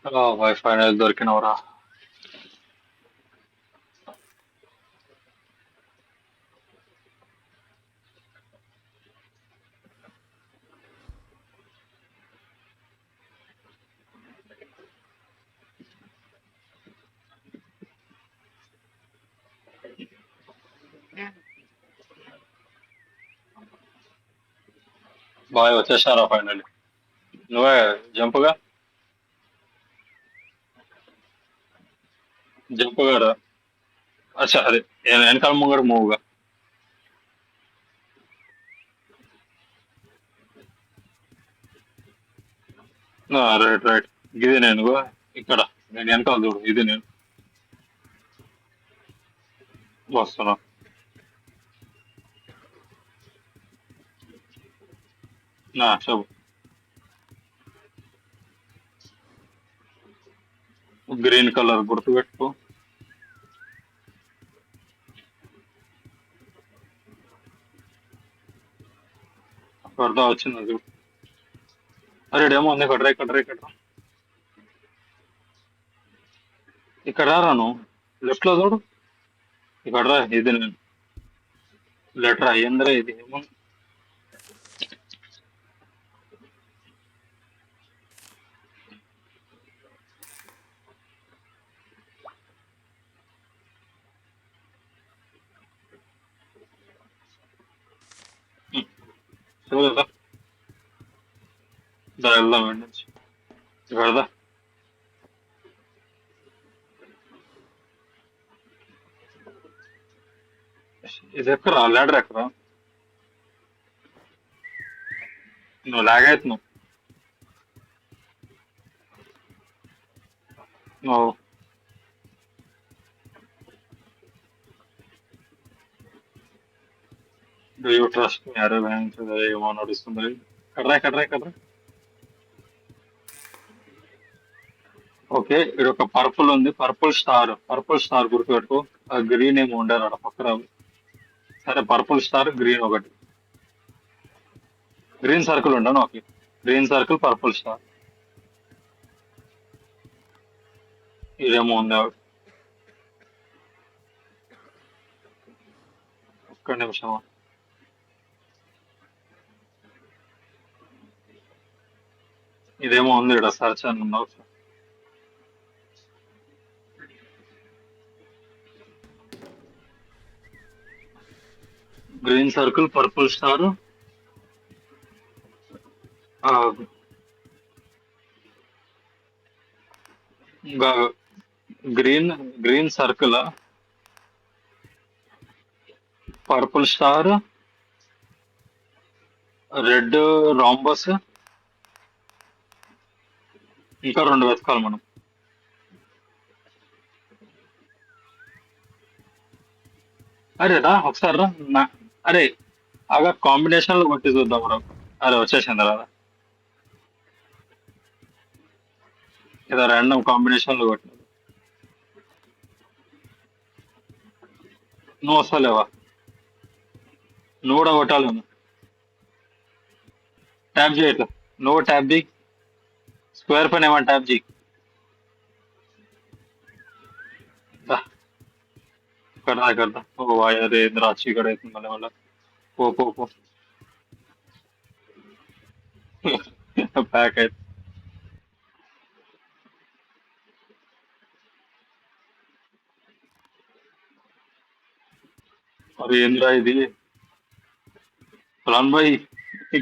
వైఫై అనేది దొరికినవరా. బాయ్ వచ్చేసారా ఫైనల్. నువ్వే జంపుగా. జంపుగా రా. అచ్చా అదే వెనకాల ముంగడు మూవ్గా. Right right. ఇది నేను ఇక్కడ. నేను వెనకాల చూడు, ఇది నేను వస్తున్నా. చెప్పు. గ్రీన్ కలర్ గుర్తుపెట్టుకో. వరద వచ్చింది చూడు. అరే డేమో ఉంది, ఇక్కడ రా, ఇక్కడ రా, ఇక్కడ రా. ఇక్కడ రాను. లెఫ్ట్ లో చూడు. ఇక్కడ రా, ఇది నేను. లెటర్ అయ్యిందిరా ఇది ఏమో. చూడదా. దా వెళ్దాం వెండి నుంచి. ఇక్కడ దా. ఇది ఎక్కరా లెటర్ ఎక్కరా. నువ్వు లాగ్ అవుతున్నావు. నువ్వు డూ యూ ట్రస్ట్ మీ అరే బ్యాంక్ ఏమో నడుస్తుంది. ఇక్కడ రా, ఇక్కడ రా, ఇక్కడ రా. ఓకే, ఇది ఒక పర్పుల్ ఉంది, పర్పుల్ స్టార్. పర్పుల్ స్టార్ గుర్తుపెట్టుకో. ఆ గ్రీన్ ఏమి ఉండరు అక్కడ పక్కన. సరే పర్పుల్ స్టార్ గ్రీన్ ఒకటి. గ్రీన్ సర్కిల్ ఉండను. Okay, green circle purple star. ఇదేమో ఉంది. ఒక్క నిమిషం. ఇదేమో ఉంది ఇక్కడ సర్చ్ అని ఉన్నావు. Green circle purple star. Green green circle, purple star, red rhombus. ఇంకా రెండు వెతకాలి మనం. అరే రా ఒకసారి రా. నా అరే ఆగా కాంబినేషన్ లో కొట్టి చూద్దాం రా. అరే వచ్చేసింది రా. ఏదో ర్యాండమ్ కాంబినేషన్ లో కొట్టిన. నువ్వు వస్తలేవా. నువ్వు కూడా కొట్టాలేమో. ట్యాప్ చేయట్లా. నువ్వు ట్యాప్ ది. స్క్వేర్ పైన ఏమన్నా ట్యాప్ చేయి. దా, ఇక్కడ దా, ఇక్కడ దా. ఓ అరే రాచి ఇక్కడ అవుతుంది మళ్ళీ మళ్ళీ. పో పో పో. ప్యాక్ అయితే. మరి ఏంద్రా ఇది. రాన్ భాయ్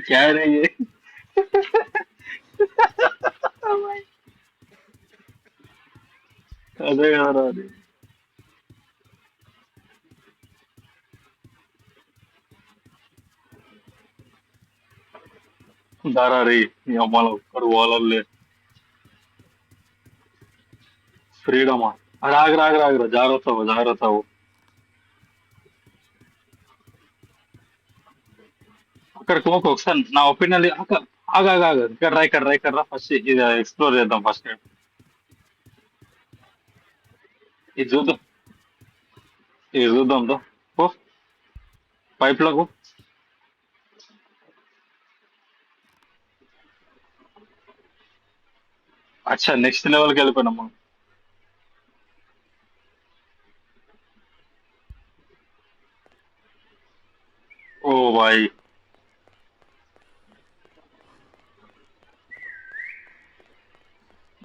క్యా రే ये? అదే కదా అది. దారా రే. ఈ అమ్మాలో ఒక్కడు పోవాలలే. ఫ్రీడమా. అది ఆగరా ఆగరా ఆగరా, జాగ్రత్త అవ్వు, జాగ్రత్త అవ్వు. అక్కడికి పోకు ఒకసారి నా ఒపీనియన్. ఆగాగా ఇక్కడ రా, ఇక్కడ రా, ఇక్కడ రా. ఫస్ట్ ఇది ఎక్స్ప్లోర్ చేద్దాం ఫస్ట్. ఇది చూద్దాం. ఇది చూద్దాం తో. పో. పైప్ లకు. అచ్చా నెక్స్ట్ లెవెల్కి వెళ్ళిపోయినాం మనం. ఓ బాయ్,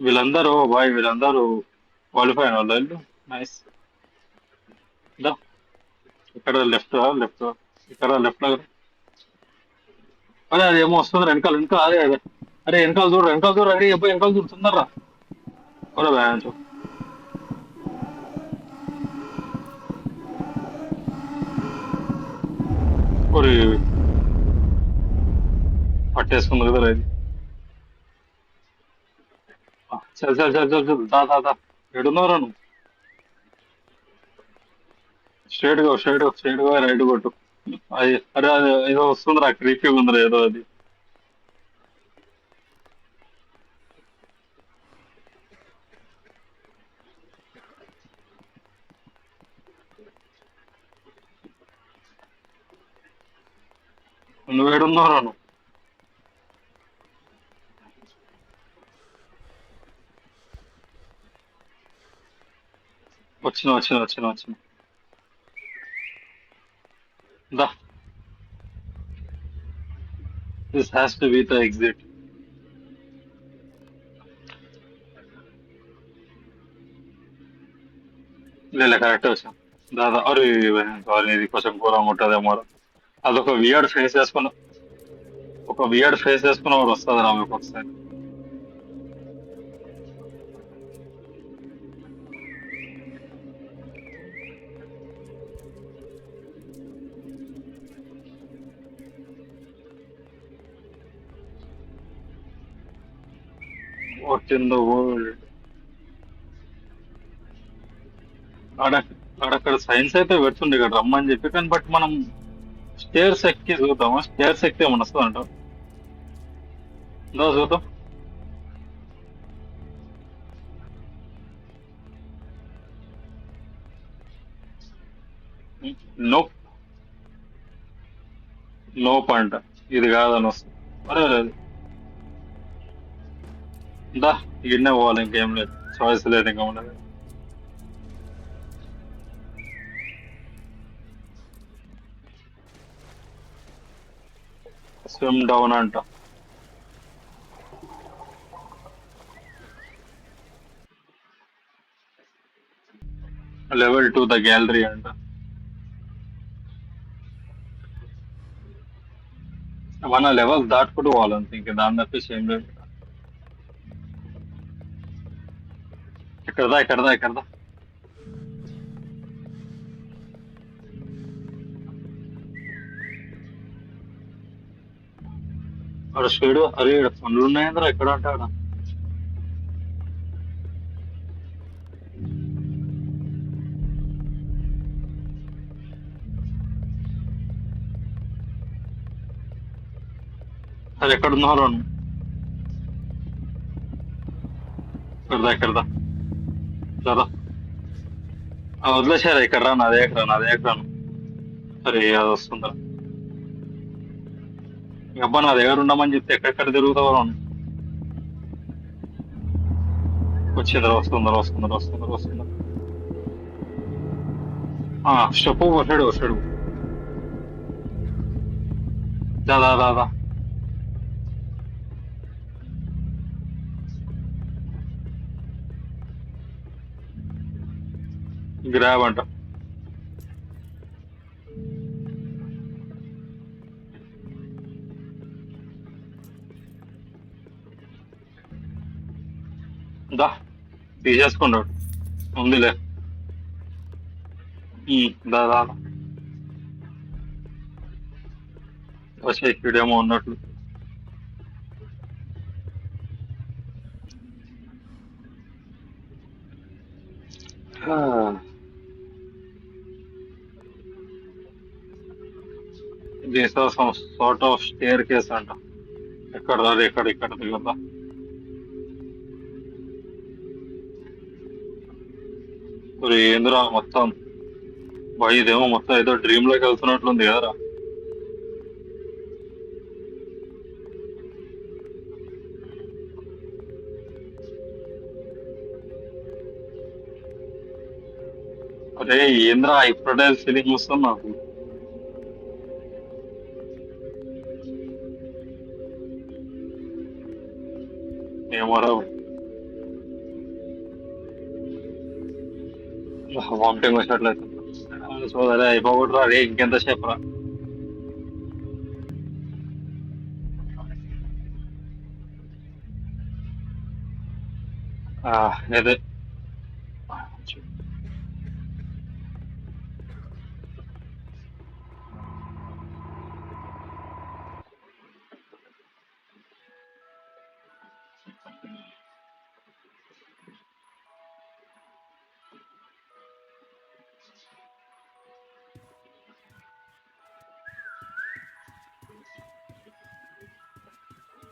వీళ్ళందరూ బాయ్ వీళ్ళందరూ క్వాలిఫై అయిన వాళ్ళు. నైస్. దా, ఇక్కడ లెఫ్ట్ లెఫ్ట్, ఇక్కడ లెఫ్ట్. అరే అది ఏమో వస్తుంది వెనకాల వెనకాల, అదే అదే. అరే వెనకాల చూడు, అరే అబ్బాయి వెనకాల చూడు తొందరరా. ఒరే బ్యాచ్, ఒరే పట్టేసుకుంది కదా ఇది. చల్ చల్ చల్ చల్ చల్, దా దా దా. ఎడున్నారా నువ్వు? స్ట్రైట్ గా రైట్ కొట్టు. అది అరే అది ఏదో వస్తుందిరా, క్రీపీ ఉందిరా ఏదో అది. నువ్వు ఏడున్నారా నువ్వు? వచ్చిన. దా, this has to be the exit. లేదు కరెక్ట్ వచ్చాం. దాదా అరే సారీ, ఇది కొంచెం ఘోరంగా ఉంటుందేమో. అదొక వియర్డ్ ఫేస్ వేసుకున్న, ఒక వియర్డ్ ఫేస్ వేసుకున్న వాడు వస్తుంది రా మీకు ఒకసారి. What in the world. ఆడ ఆడక్కడ సైన్స్ అయితే పెడుతుంది ఇక్కడ రమ్మని చెప్పి, కానీ బట్ మనం స్టేర్స్ ఎక్కి చూద్దామా? స్టేర్స్ ఎక్కితే ఏమన్నా వస్తుంది అంటాం? దా చూద్దాం. నో, నోప్ అంట. ఇది కాదని వస్తుంది. అరే అరే అరే. దా, గిన్నె పోవాలి, ఇంకేం లేదు, చాయిస్ లేదు ఇంకా ఉండదు. స్విమ్ డౌన్ అంట. లెవెల్ 2 ద గ్యాలరీ అంట. మన లెవెల్ దాటుకుంటూ పోవాలంతే, ఇంకా దాని తప్పేసి ఏం లేదు. ఇక్కడదా. అక్కడ స్పీడ్, అరే ఇక్కడ పనులు ఉన్నాయంద్రా, ఎక్కడ అంటాడా? అది ఎక్కడ ఉన్నారో నువ్వు? ఇక్కడదా కదా. వదిలేసారా, ఇక్కడ రా, నాదే ఎకరాను. సరే అది వస్తుందా? అబ్బా నా దగ్గర ఉండమని చెప్తే ఎక్కడెక్కడ తిరుగుతావో నువ్వు. వస్తుందా. స్టెప్ వస్తాడు. దా. గ్రాబ్ అంట. దా, తీసేసుకున్నాడు. ఉందిలే. దా వచ్చే ఇక్కడేమో ఉన్నట్లు. These are some sort of staircase అంట. ఇక్కడ దిగుతా. ఏందిరా మొత్తం, ఇదేమో మొత్తం ఏదో డ్రీమ్ లోకి వెళ్తున్నట్లుంది కదరా. అరే ఏంద్రా హిప్నోటైజ్ ఫీలింగ్ వస్తుంది నాకు. ఏమోరా వామిటింగ్ వచ్చినట్లయితే. సో అదే అయిపోకూడదు అదే ఇంకెంత సేపు రా. ఆ, అదే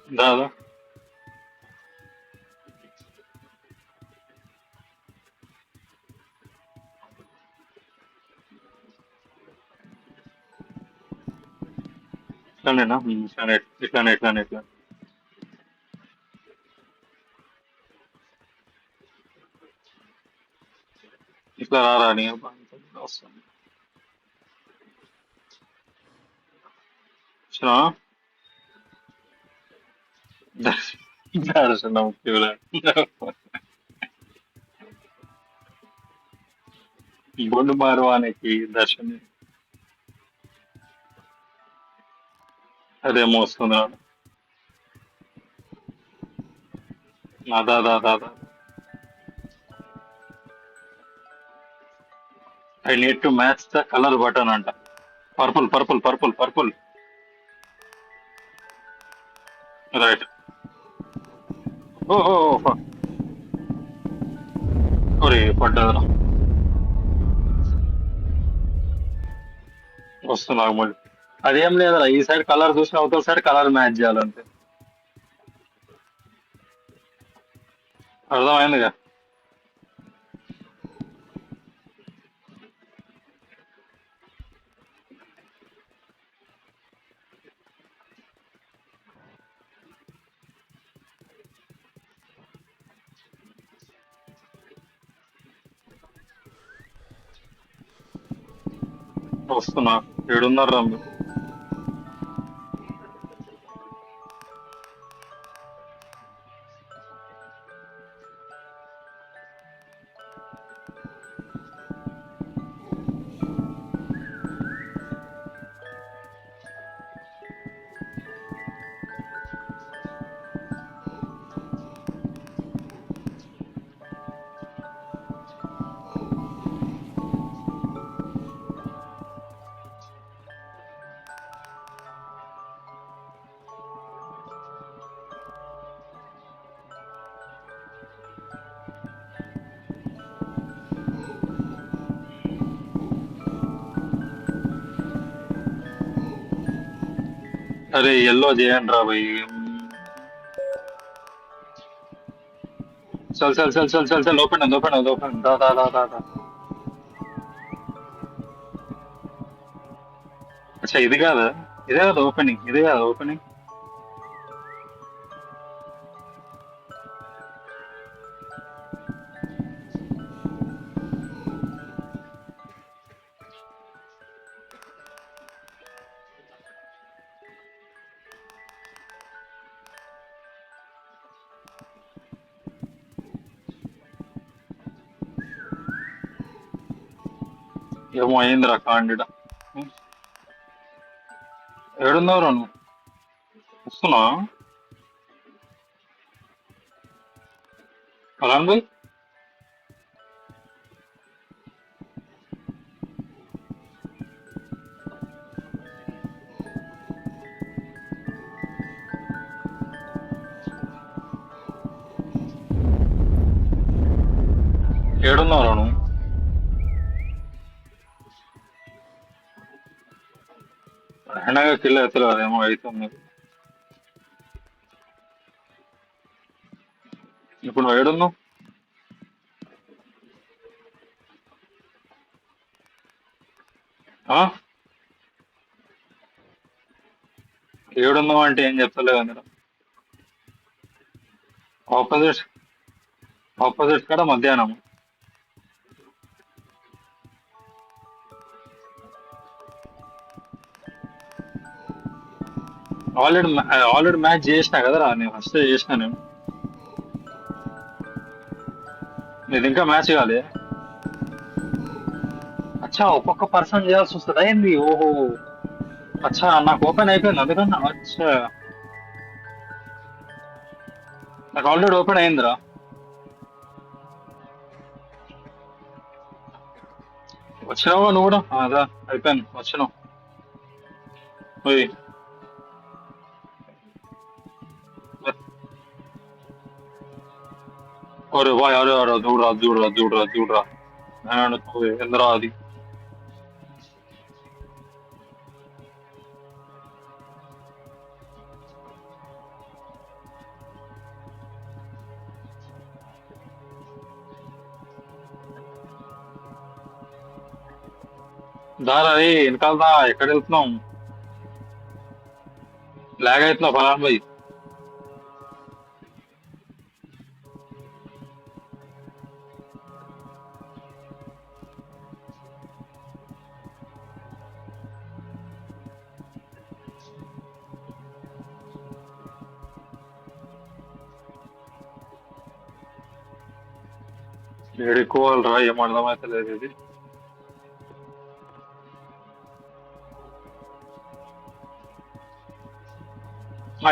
దాదా. ఇట్లానేనా ఇట్లానే ఇట్లానే ఇట్లానే ఇట్లా. ఇట్లా రారా నీ అబ్బా. వస్తాను. వచ్చినా దర్శనం క్యూరా. బొండు మారవానికి దర్శనం. అదే మోస్తున్నాడు. అదా అదా అదా అదా. I need to match the colour button అంట. Purple purple purple purple. Right. ఓహో. ఒరే పడ్డదరా. వస్తున్నా మళ్ళీ. అదేం లేదురా ఈ సైడ్ కలర్ చూసిన అవతల సైడ్ కలర్ మ్యాచ్ చేయాలంతే. అర్థమైందిగా. వస్తున్నా. ఏడున్నారు రా మీరు? అరే ఎల్లో చేయండి రా భయ్. చల్ చల్ చల్ చల్ చల్ చల్ ఓపెన్ ఓపెన్ ఓపెన్ దా దా దా దా దా. అచ్చా ఇది కాదా? ఇదే కదా ఓపెనింగ్, ఇదే కదా ఓపెనింగ్. ఏమో అయిందిరా కాండిడా. ఏడున్నావురా నువ్వు? వస్తున్నా. అలాంటి ఏడున్నావురా నువ్వు? ఎండగా కిల్ల ఎత్తలేదు ఏమో అవుతుంది. ఇప్పుడు నువ్వు ఏడున్నావు? ఆ? ఏడున్నావు అంటే ఏం చెప్తలేదు మీరు. ఆపోజిట్ ఆపోజిట్ కాడ మధ్యాహ్నం. ఆల్రెడీ ఆల్రెడీ మ్యాచ్ చేసినా కదరా, నేను ఫస్ట్ చేసిన నేను. నీది ఇంకా మ్యాచ్ కాలే. అచ్చా, ఒక్కొక్క పర్సన్ చేయాల్సి వస్తుందా ఏంది? ఓహో. అచ్చా, నాకు ఓపెన్ అయిపోయింది అందుకన్నా. అచ్చా, నాకు ఆల్రెడీ ఓపెన్ అయిందిరా. వచ్చినావా నువ్వు కూడా? అదా, అయిపోయింది, వచ్చినావు. ఓయ్. అరే బాయ్, అరే అరే, చూడరా చూడరా చూడరా చూడరా. ఎందరా అది. దారా రే, వెనకాలదా, ఎక్కడ వెళ్తున్నాం? లాగ్ అవుతున్నావు ఫలాన్ బాయ్. ఏడుకోవాలరా, ఏం అర్థమైతే లేదు ఇది.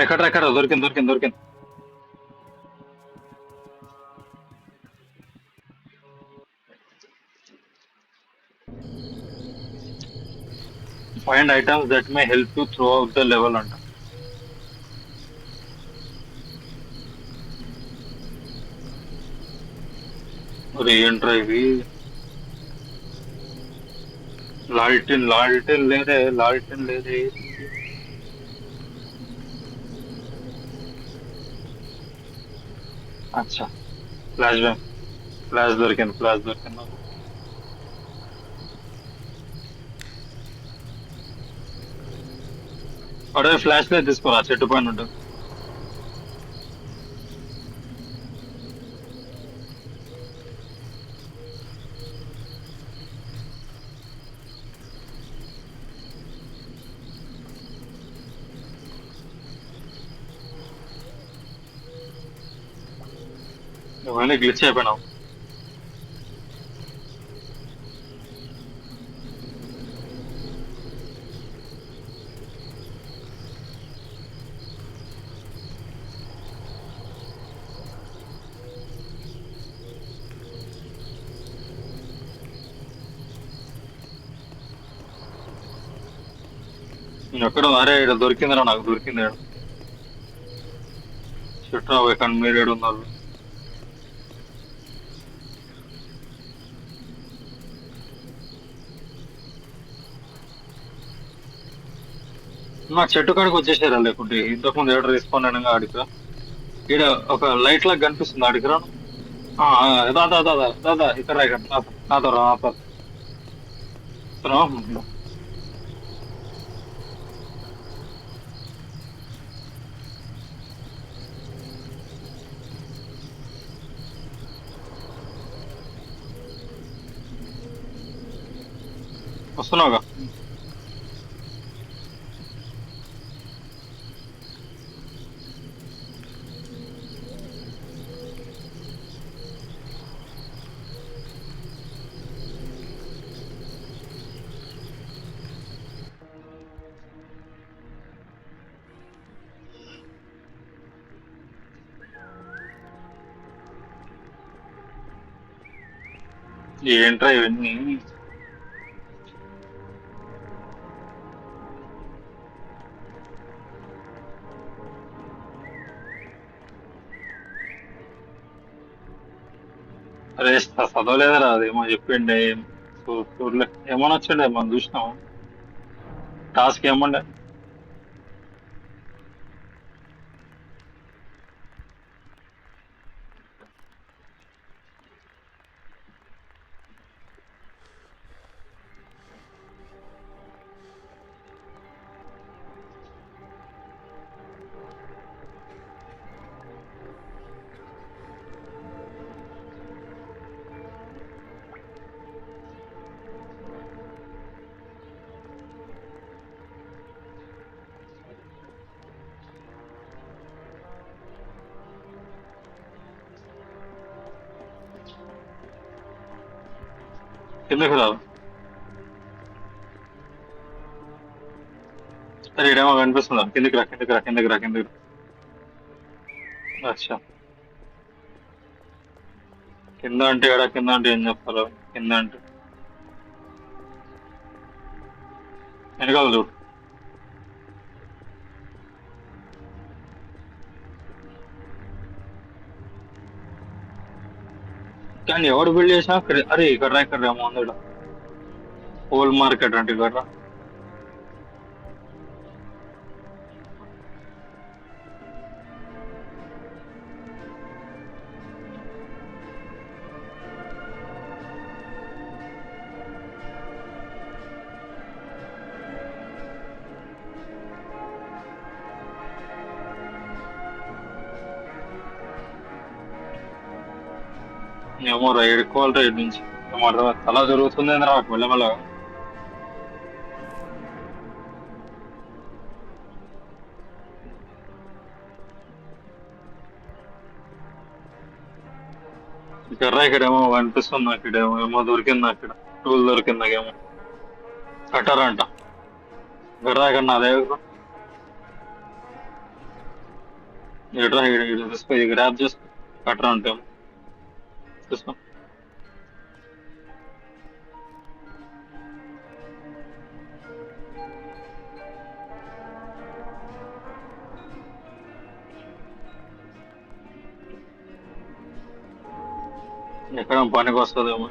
ఎక్కడ ఎక్కడ, దొరికింది దొరికింది దొరికింది. Find items that may help you through out the level అంట. మరి ఏంట్రా ఇవి? లాల్టెన్ లాల్టెన్ లేదే, లాల్టెన్ లేదే. అచ్చా, ఫ్లాష్ బ్యాంక్. ఫ్లాష్ దొరికింది, ఫ్లాష్ దొరికింది నాకు. అడే, ఫ్లాష్ లైట్ తీసుకోరా, చెట్టు పైన ఉంటుంది. ఇవన్నీ గ్లిచ్ అయిపోయినావు. నేను ఎక్కడ, అరే ఇక్కడ దొరికిందిరా, నాకు దొరికింది ఈడ. చెట్టు ఎక్కడ, మీరు ఏడు ఉన్నారు? నా చెట్టు కాడికి వచ్చేసారా, లేకుంటే ఇంతకుముందు ఏడ రెస్పాండ్ అయినా అడిగిరా. ఈడ ఒక లైట్ లాగా కనిపిస్తుంది, అడిగిరా. దాదా దాదా దాదా, ఇక్కడ రా, ఇక్కడ నాతో రా, నాతో రా. వస్తున్నావుగా. ఏంట్రా ఇవన్నీ? అరే, చదవలేదురా, అదేమో చెప్పిండే. చూడలే, ఏమన్నా వచ్చిండే మనం చూసినాము. టాస్క్ ఏమండే? కిందకి రా. సరే ఇడేమో కనిపిస్తుందా? కిందకి రా, కిందకి రా, కిందకి రా, కిందకి రా. అచ్చా. కింద అంటే ఎడా, కింద అంటే ఏం చెప్తారు? కింద అంటే వెనకాల చూడు. కానీ ఎవడు బిల్డ్ చేసినా అరే ఇక్కడ రా, ఇక్కడ రా, ముందు హోల్ మార్కెట్ అంటే ఇక్కడ రా. ఏమో రా, ఎడుకోవాలి రా ఇటు నుంచి. ఏమో అర్థం తలా జరుగుతుంది రా మెల్లమెల్ల. ఇక్కడ రా, ఇక్కడేమో కనిపిస్తుంది నాకు. ఇక్కడేమో ఏమో దొరికింది నాకు. ఇక్కడ టూల్ దొరికింది నాకేమో. కట్టారంట. ఇక్కడ రా, ఇక్కడ నా దగ్గర ఇట్రా, ఇటు తీసుకో, ఇది గ్రాప్ చేసుకో. కట్టరా అంటే తీసుకో. ఎక్కడ పనికి వస్తుందేమో.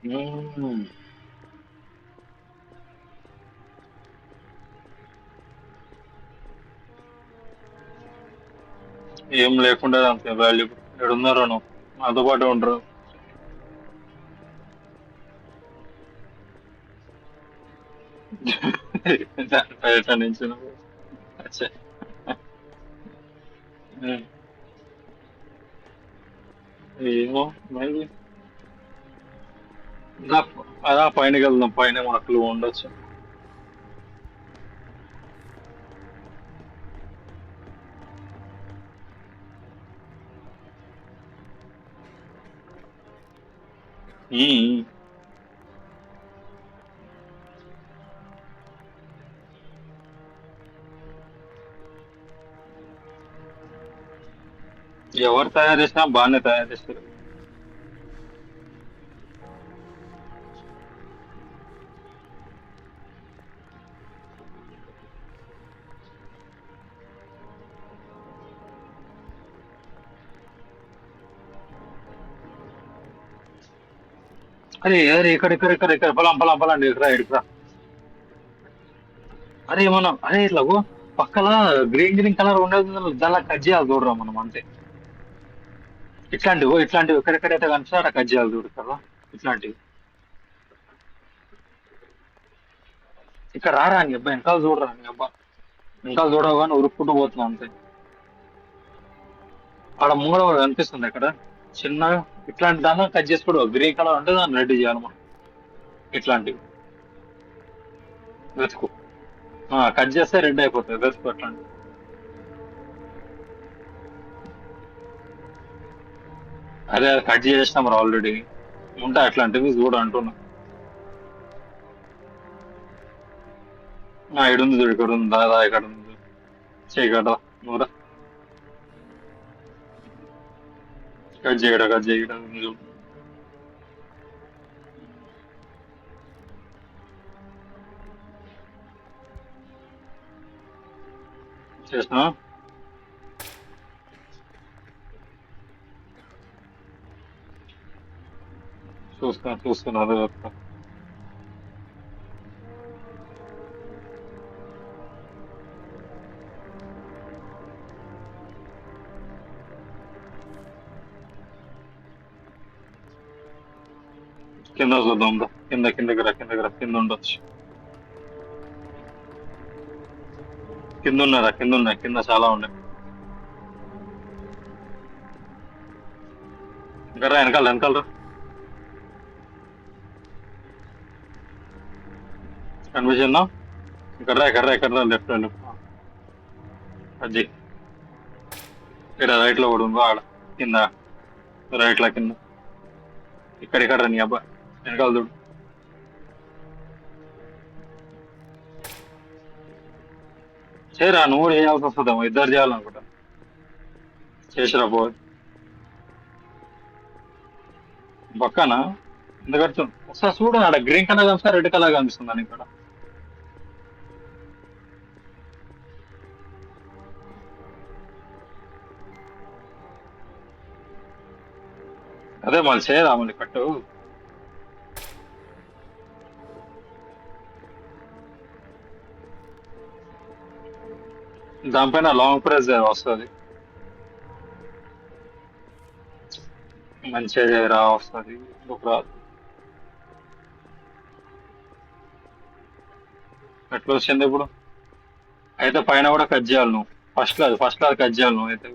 మ్మ్. ఏం లేకుండా అంతే వాల్యూ. ఎడున్నారో నువ్వు నాతో పాటు ఉండరు. బయట నుంచి నువ్వు. అచ్చా. మ్మ్. ఏమో మరి. దా, అదా పైనకి వెళ్దాం. పైన మనకు ఉండొచ్చు. మ్మ్. ఎవరు తయారు చేసినా బాగానే తయారు చేస్తారు. అరే అరే, ఇక్కడ ఇక్కడ ఇక్కడ ఇక్కడ పొలం పొలం పొలం ఇక్కడ ఇక్కడ. అరే మనం అరే ఇట్లా పక్కల గ్రీన్ గ్రీన్ కలర్ ఉండేది, దానిలా కట్ చేయాలి చూడరా మనం అంతే. ఇట్లాంటివి ఇట్లాంటివి ఎక్కడెక్కడైతే కనిపిస్తే అక్కడ కట్ చేయాలి చూడు కదా. ఇట్లాంటివి ఇక్కడ రారా అని అబ్బా, వెనకాల చూడరా అని అబ్బా. వెనకాల చూడవు కానీ ఉరుక్కుంటూ పోతున్నాం అంతే. ఆడ ముంగడ కూడా కనిపిస్తుంది ఇక్కడ చిన్నగా. ఇట్లాంటి దాన్ని కట్ చేసుకోవడం గ్రీన్ కలర్ అంటే దాన్ని రెడీ చేయాలి మనం. ఇట్లాంటివి వెతుకు. కట్ చేస్తే రెడ్ అయిపోతుంది. వెతుకు అట్లాంటి. అదే కట్ చేసినాం రా ఆల్రెడీ. ఉంటాయి అట్లాంటివి చూడు అంటున్నా. ఇడుంది చూడు, ఇక్కడ ఉంది. దాదా ఇక్కడ ఉంది. చేయగలరా నువ్వురా. కట్ చేయడం, కట్ చేయడం చూడు. చేసిన చూస్తున్నా చూస్తున్నా. అదే చెప్తా. కింద చూద్దాం దా. కిందకి రా కింద ఉండొచ్చు. కింద ఉన్నారా కింద ఉన్నాయి కింద చాలా ఉన్నాయి. ఇంకా రా వెనకాల రా. కనిపించిందా? ఇక్కడ రా లెఫ్ట్ అది ఇక్కడ రైట్ లో కూడా ఉందో ఆడ కింద రైట్ లా కింద ఇక్కడ రా నీ అబ్బా వెనకాల చూడు. చేయరా నువ్వు కూడా చేయాల్సి వస్తుందేమో ఇద్దరు చేయాలనుకుంటా. చేసిరా పో పక్కన ఎందుకంటే ఒకసారి చూడు ఆడ గ్రీన్ కలర్ కనిపిస్తా రెడ్ కలర్ కనిపిస్తుందని ఇక్కడ. అదే మళ్ళీ చేయరా మళ్ళీ కట్టు. దానిపైన లాంగ్ ప్రెస్ వస్తుంది. మంచిగా చేయరా వస్తుంది. ఎట్లా వచ్చింది ఇప్పుడు? అయితే పైన కూడా కట్ చేయాలి నువ్వు. ఫస్ట్ లో అది కట్ చేయాలి నువ్వు అయితే.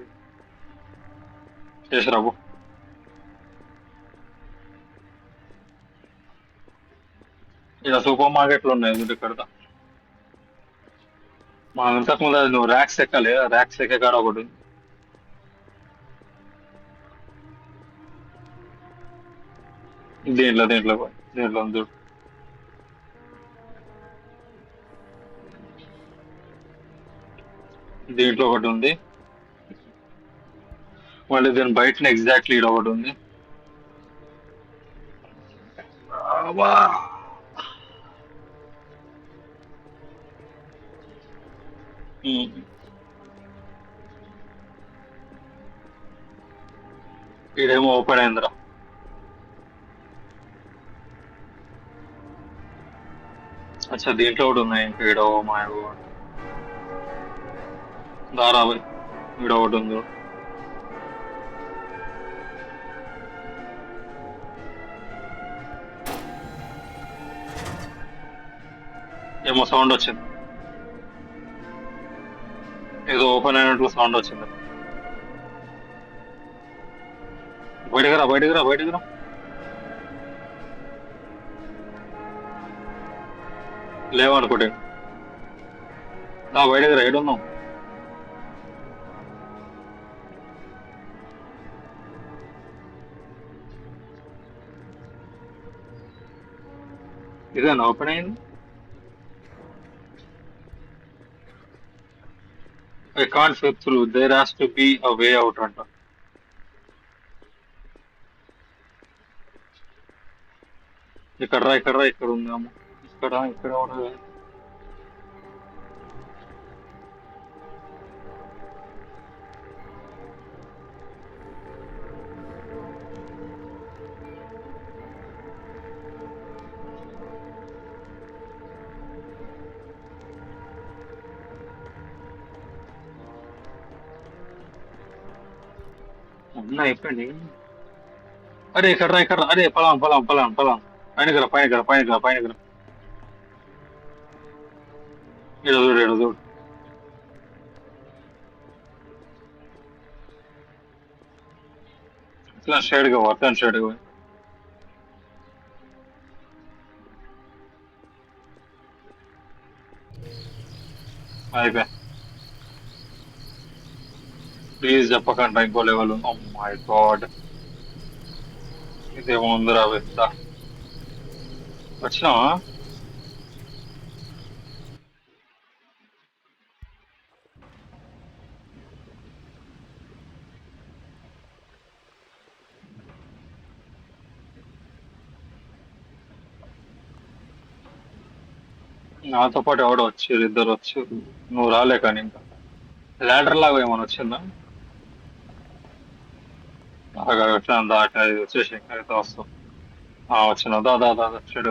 చేసిరాబు. ఇలా సూపర్ మార్కెట్లు ఉన్నాయి ఎదుటి ఇక్కడ. మా ఇంతకు ముందు అది నువ్వు ర్యాక్స్ ఎక్కాలి. ర్యాక్స్ ఎక్కే కాడ ఒకటి ఉంది. దీంట్లో ఉంది చూడు. దీంట్లో ఒకటి ఉంది. మళ్ళీ దీని బయటనే ఎగ్జాక్ట్లీ ఇక్కడ ఒకటి ఉంది. అబ్బా! ఉమ్. ఈడేమో ఓపెన్ అయిందిరా. అచ్చా దీంట్లో కూడా ఉన్నాయి ఇంకా ఈడ మా దారాబాయ్ ఈడ ఒకటి ఉంది చూడు. ఏమో సౌండ్ వచ్చింది. ఏదో ఓపెన్ అయినట్లు సౌండ్ వచ్చింది. బయటకు రా. లేవనుకోండి. బయటకు రా ఏడున్నావు? ఇదేనా ఓపెన్ అయింది? I can't fit through. There has to be a way out అంట. ఇక్కడ ఉందాము. ఇక్కడ కూడా అయిపోయింది. అరే ఇక్కడ అరే పలాం పైన చూడు. ఇట్లా షేడ్గా వర్తన్ షేడ్గా అయిపోయా. ప్లీజ్ చెప్పకండి ఇంకో లెవెల్. ఓ మై గాడ్, ఇదేమో ఉందిరా వెళ్తా. వచ్చినావా? నాతో పాటు ఎవడో వచ్చారు, ఇద్దరు వచ్చారు. నువ్వు రాలే కానీ ఇంకా ల్యాడర్ లాగా ఏమైనా వచ్చిందా? దాట వచ్చేసి అయితే వస్తాం. వచ్చిన దాదా చెడు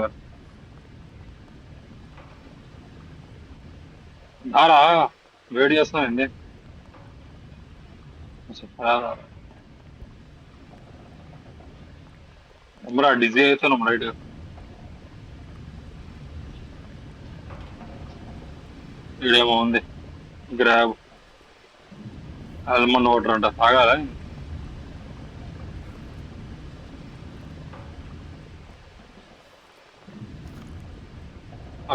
దారా వేడి చేస్తున్నానండి. ఎమరా డిజీ అవుతున్నాం రైట్. ఇడేమో ఉంది గ్రాబ్ ఆల్మండ్ వాటర్ అంట తాగాల.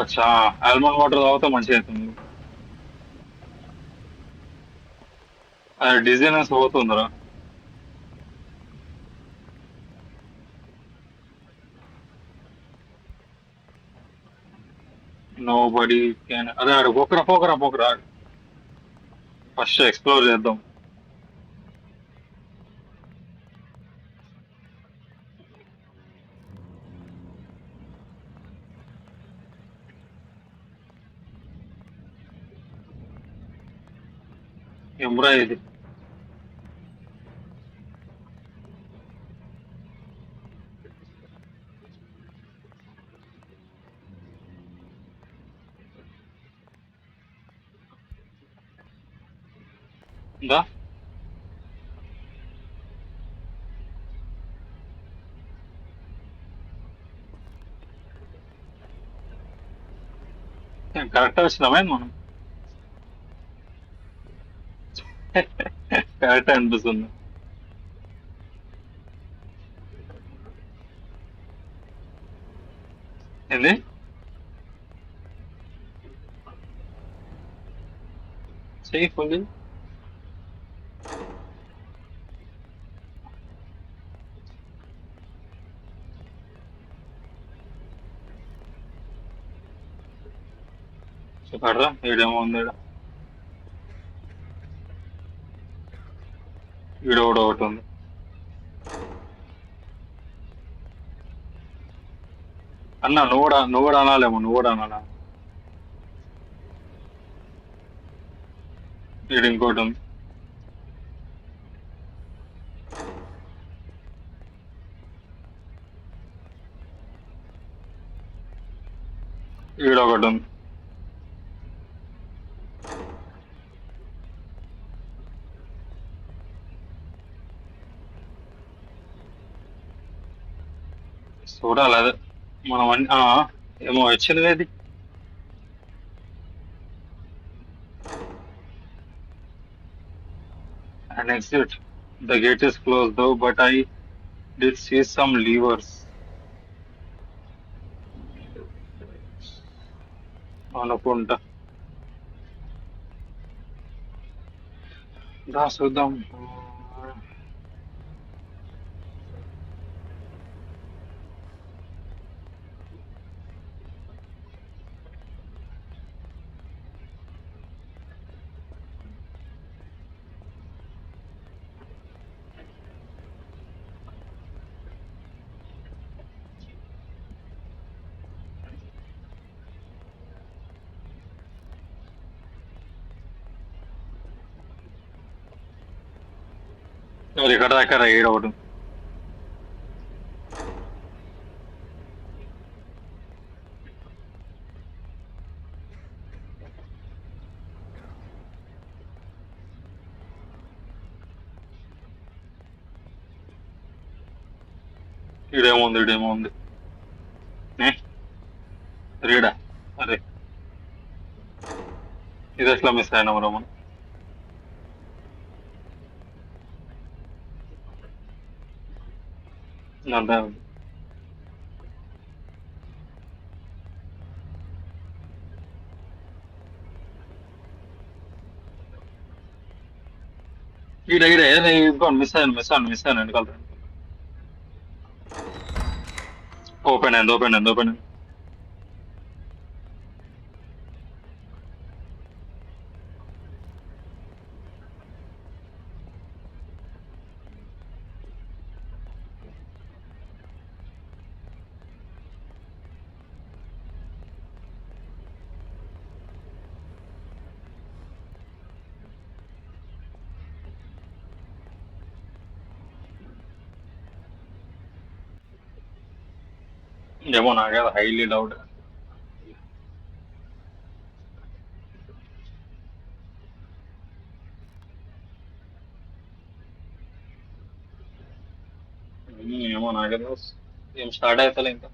అచ్చా, ఆల్మండ్ వాటర్ తాగితే మంచిగా అవుతుంది. అది డిజైనెస్ పోతుందిరా. Nobody can. అదే ఆడు పోకరా పోకరా పోకరా. ఫస్ట్ ఎక్స్ప్లోర్ చేద్దాం. ఎమ్రా ఇది. ఇందా కరెక్ట్ వచ్చినామే మనం. కరెక్ట్ అనిపిస్తుంది. ఏంది సేఫ్ ఉంది. చెప్పాడరా ఈడేమో ఉంది. ఈడ కూడా ఒకటి ఉంది. అన్న నువ్వు కూడా అనాలేమో, నువ్వు కూడా అనాలా. ఈడ ఇంకోటి ఉంది. ఈడ ఒకటి ఉంది. చూడాలి అదే మనం అన్ని ఏమో వచ్చింది అది. And exit. The gate is close though but I did see some levers అనుకుంటా. దా చూద్దాం. మరి ఇక్కడ దాకా ఈడ ఒకటి ఉంది. ఈడేమో ఉంది. ఏ రీడా. అరే ఇది ఎట్లా మిస్ అయినా మనం. అంతే. ఈడ ఇంకో మిస్ అయ్యాను వెనకాల. ఓపెన్ అయింది. ఏమో నాకేదో హైలీ డౌట్. ఏమో నాకేదో ఏం స్టార్ట్ అవుతలే ఇంకా.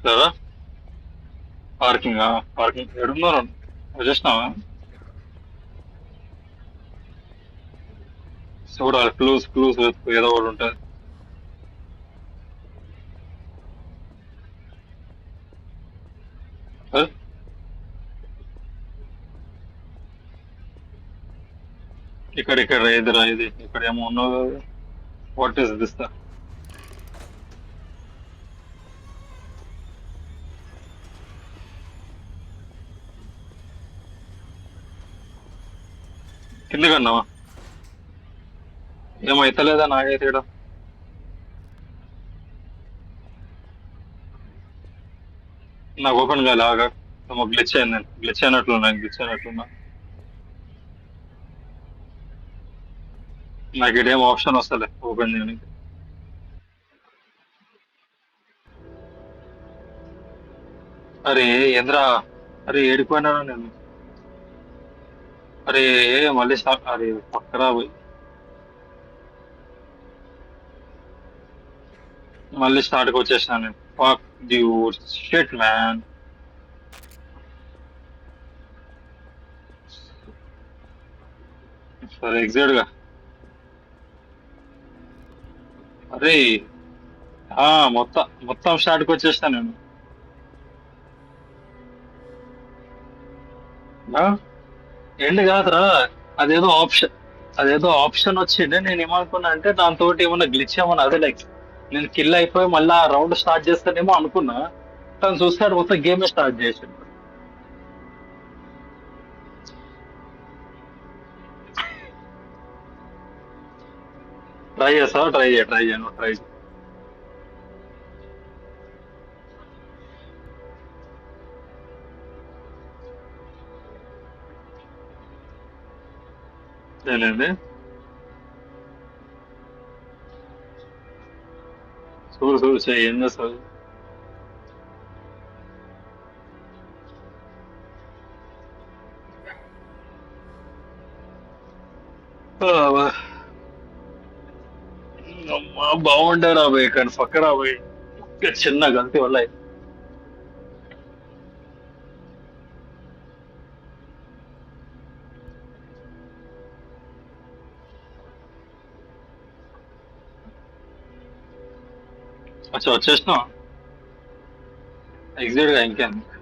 కదా పార్కింగ్ పార్కింగ్ ఎడున్నారు వచ్చేసినావా? చూడాలి క్లూస్ క్లూస్ ఏదో ఒకటి ఉంటుంది. సరే, ఇక్కడ ఇక్కడ ఎదురా ఇది ఇక్కడ ఏమో ఉన్నది. What is this? కింద కన్నావా? ఏమైతలేదా నాకైతే ఇక్కడ. నాకు ఓపెన్ కాలే ఆగా. గ్లిచ్ అయింది, నేను గ్లిచ్ అయినట్లున్నా, గ్లిచ్ అయినట్లున్నా. నాకు ఇదేం ఆప్షన్ వస్తలే ఓపెన్ చేయడానికి. అరే ఏంద్రా, అరే ఏడిపోయినా నేను. అరే మళ్ళీ స్టార్ట్, అరే పక్కరా పోయి మళ్ళీ స్టార్ట్కి వచ్చేసిన నేను. Fuck dude, shit man. సరే ఎగ్జాక్ట్ గా. అరే ఆ మొత్తం మొత్తం స్టార్ట్కి వచ్చేసిన నేను. ఎండ్ కాదురా, అదేదో ఆప్షన్, అదేదో ఆప్షన్ వచ్చిండే. నేను ఏమనుకున్నా అంటే దాంతో ఏమన్నా గ్లిచ్ ఏమన్నా అదే లైక్ నేను కిల్ అయిపోయి మళ్ళీ ఆ రౌండ్ స్టార్ట్ చేస్తానేమో అనుకున్నా. తను చూస్తాడు మొత్తం గేమే స్టార్ట్ చేసిండు. ట్రై చేస్తావా? ట్రై చేయను, ట్రై చేయి. నేనండి చూడు చూడు చేయి, ఏం చేస్తావు? ఆ, అమ్మా బాగుండే రాబోయే కానీ పక్క రాబోయే ఒక్క చిన్న గల్తీ వల్ల వచ్చేసినా ఎగ్జాక్ట్ గా ఇంకేంది.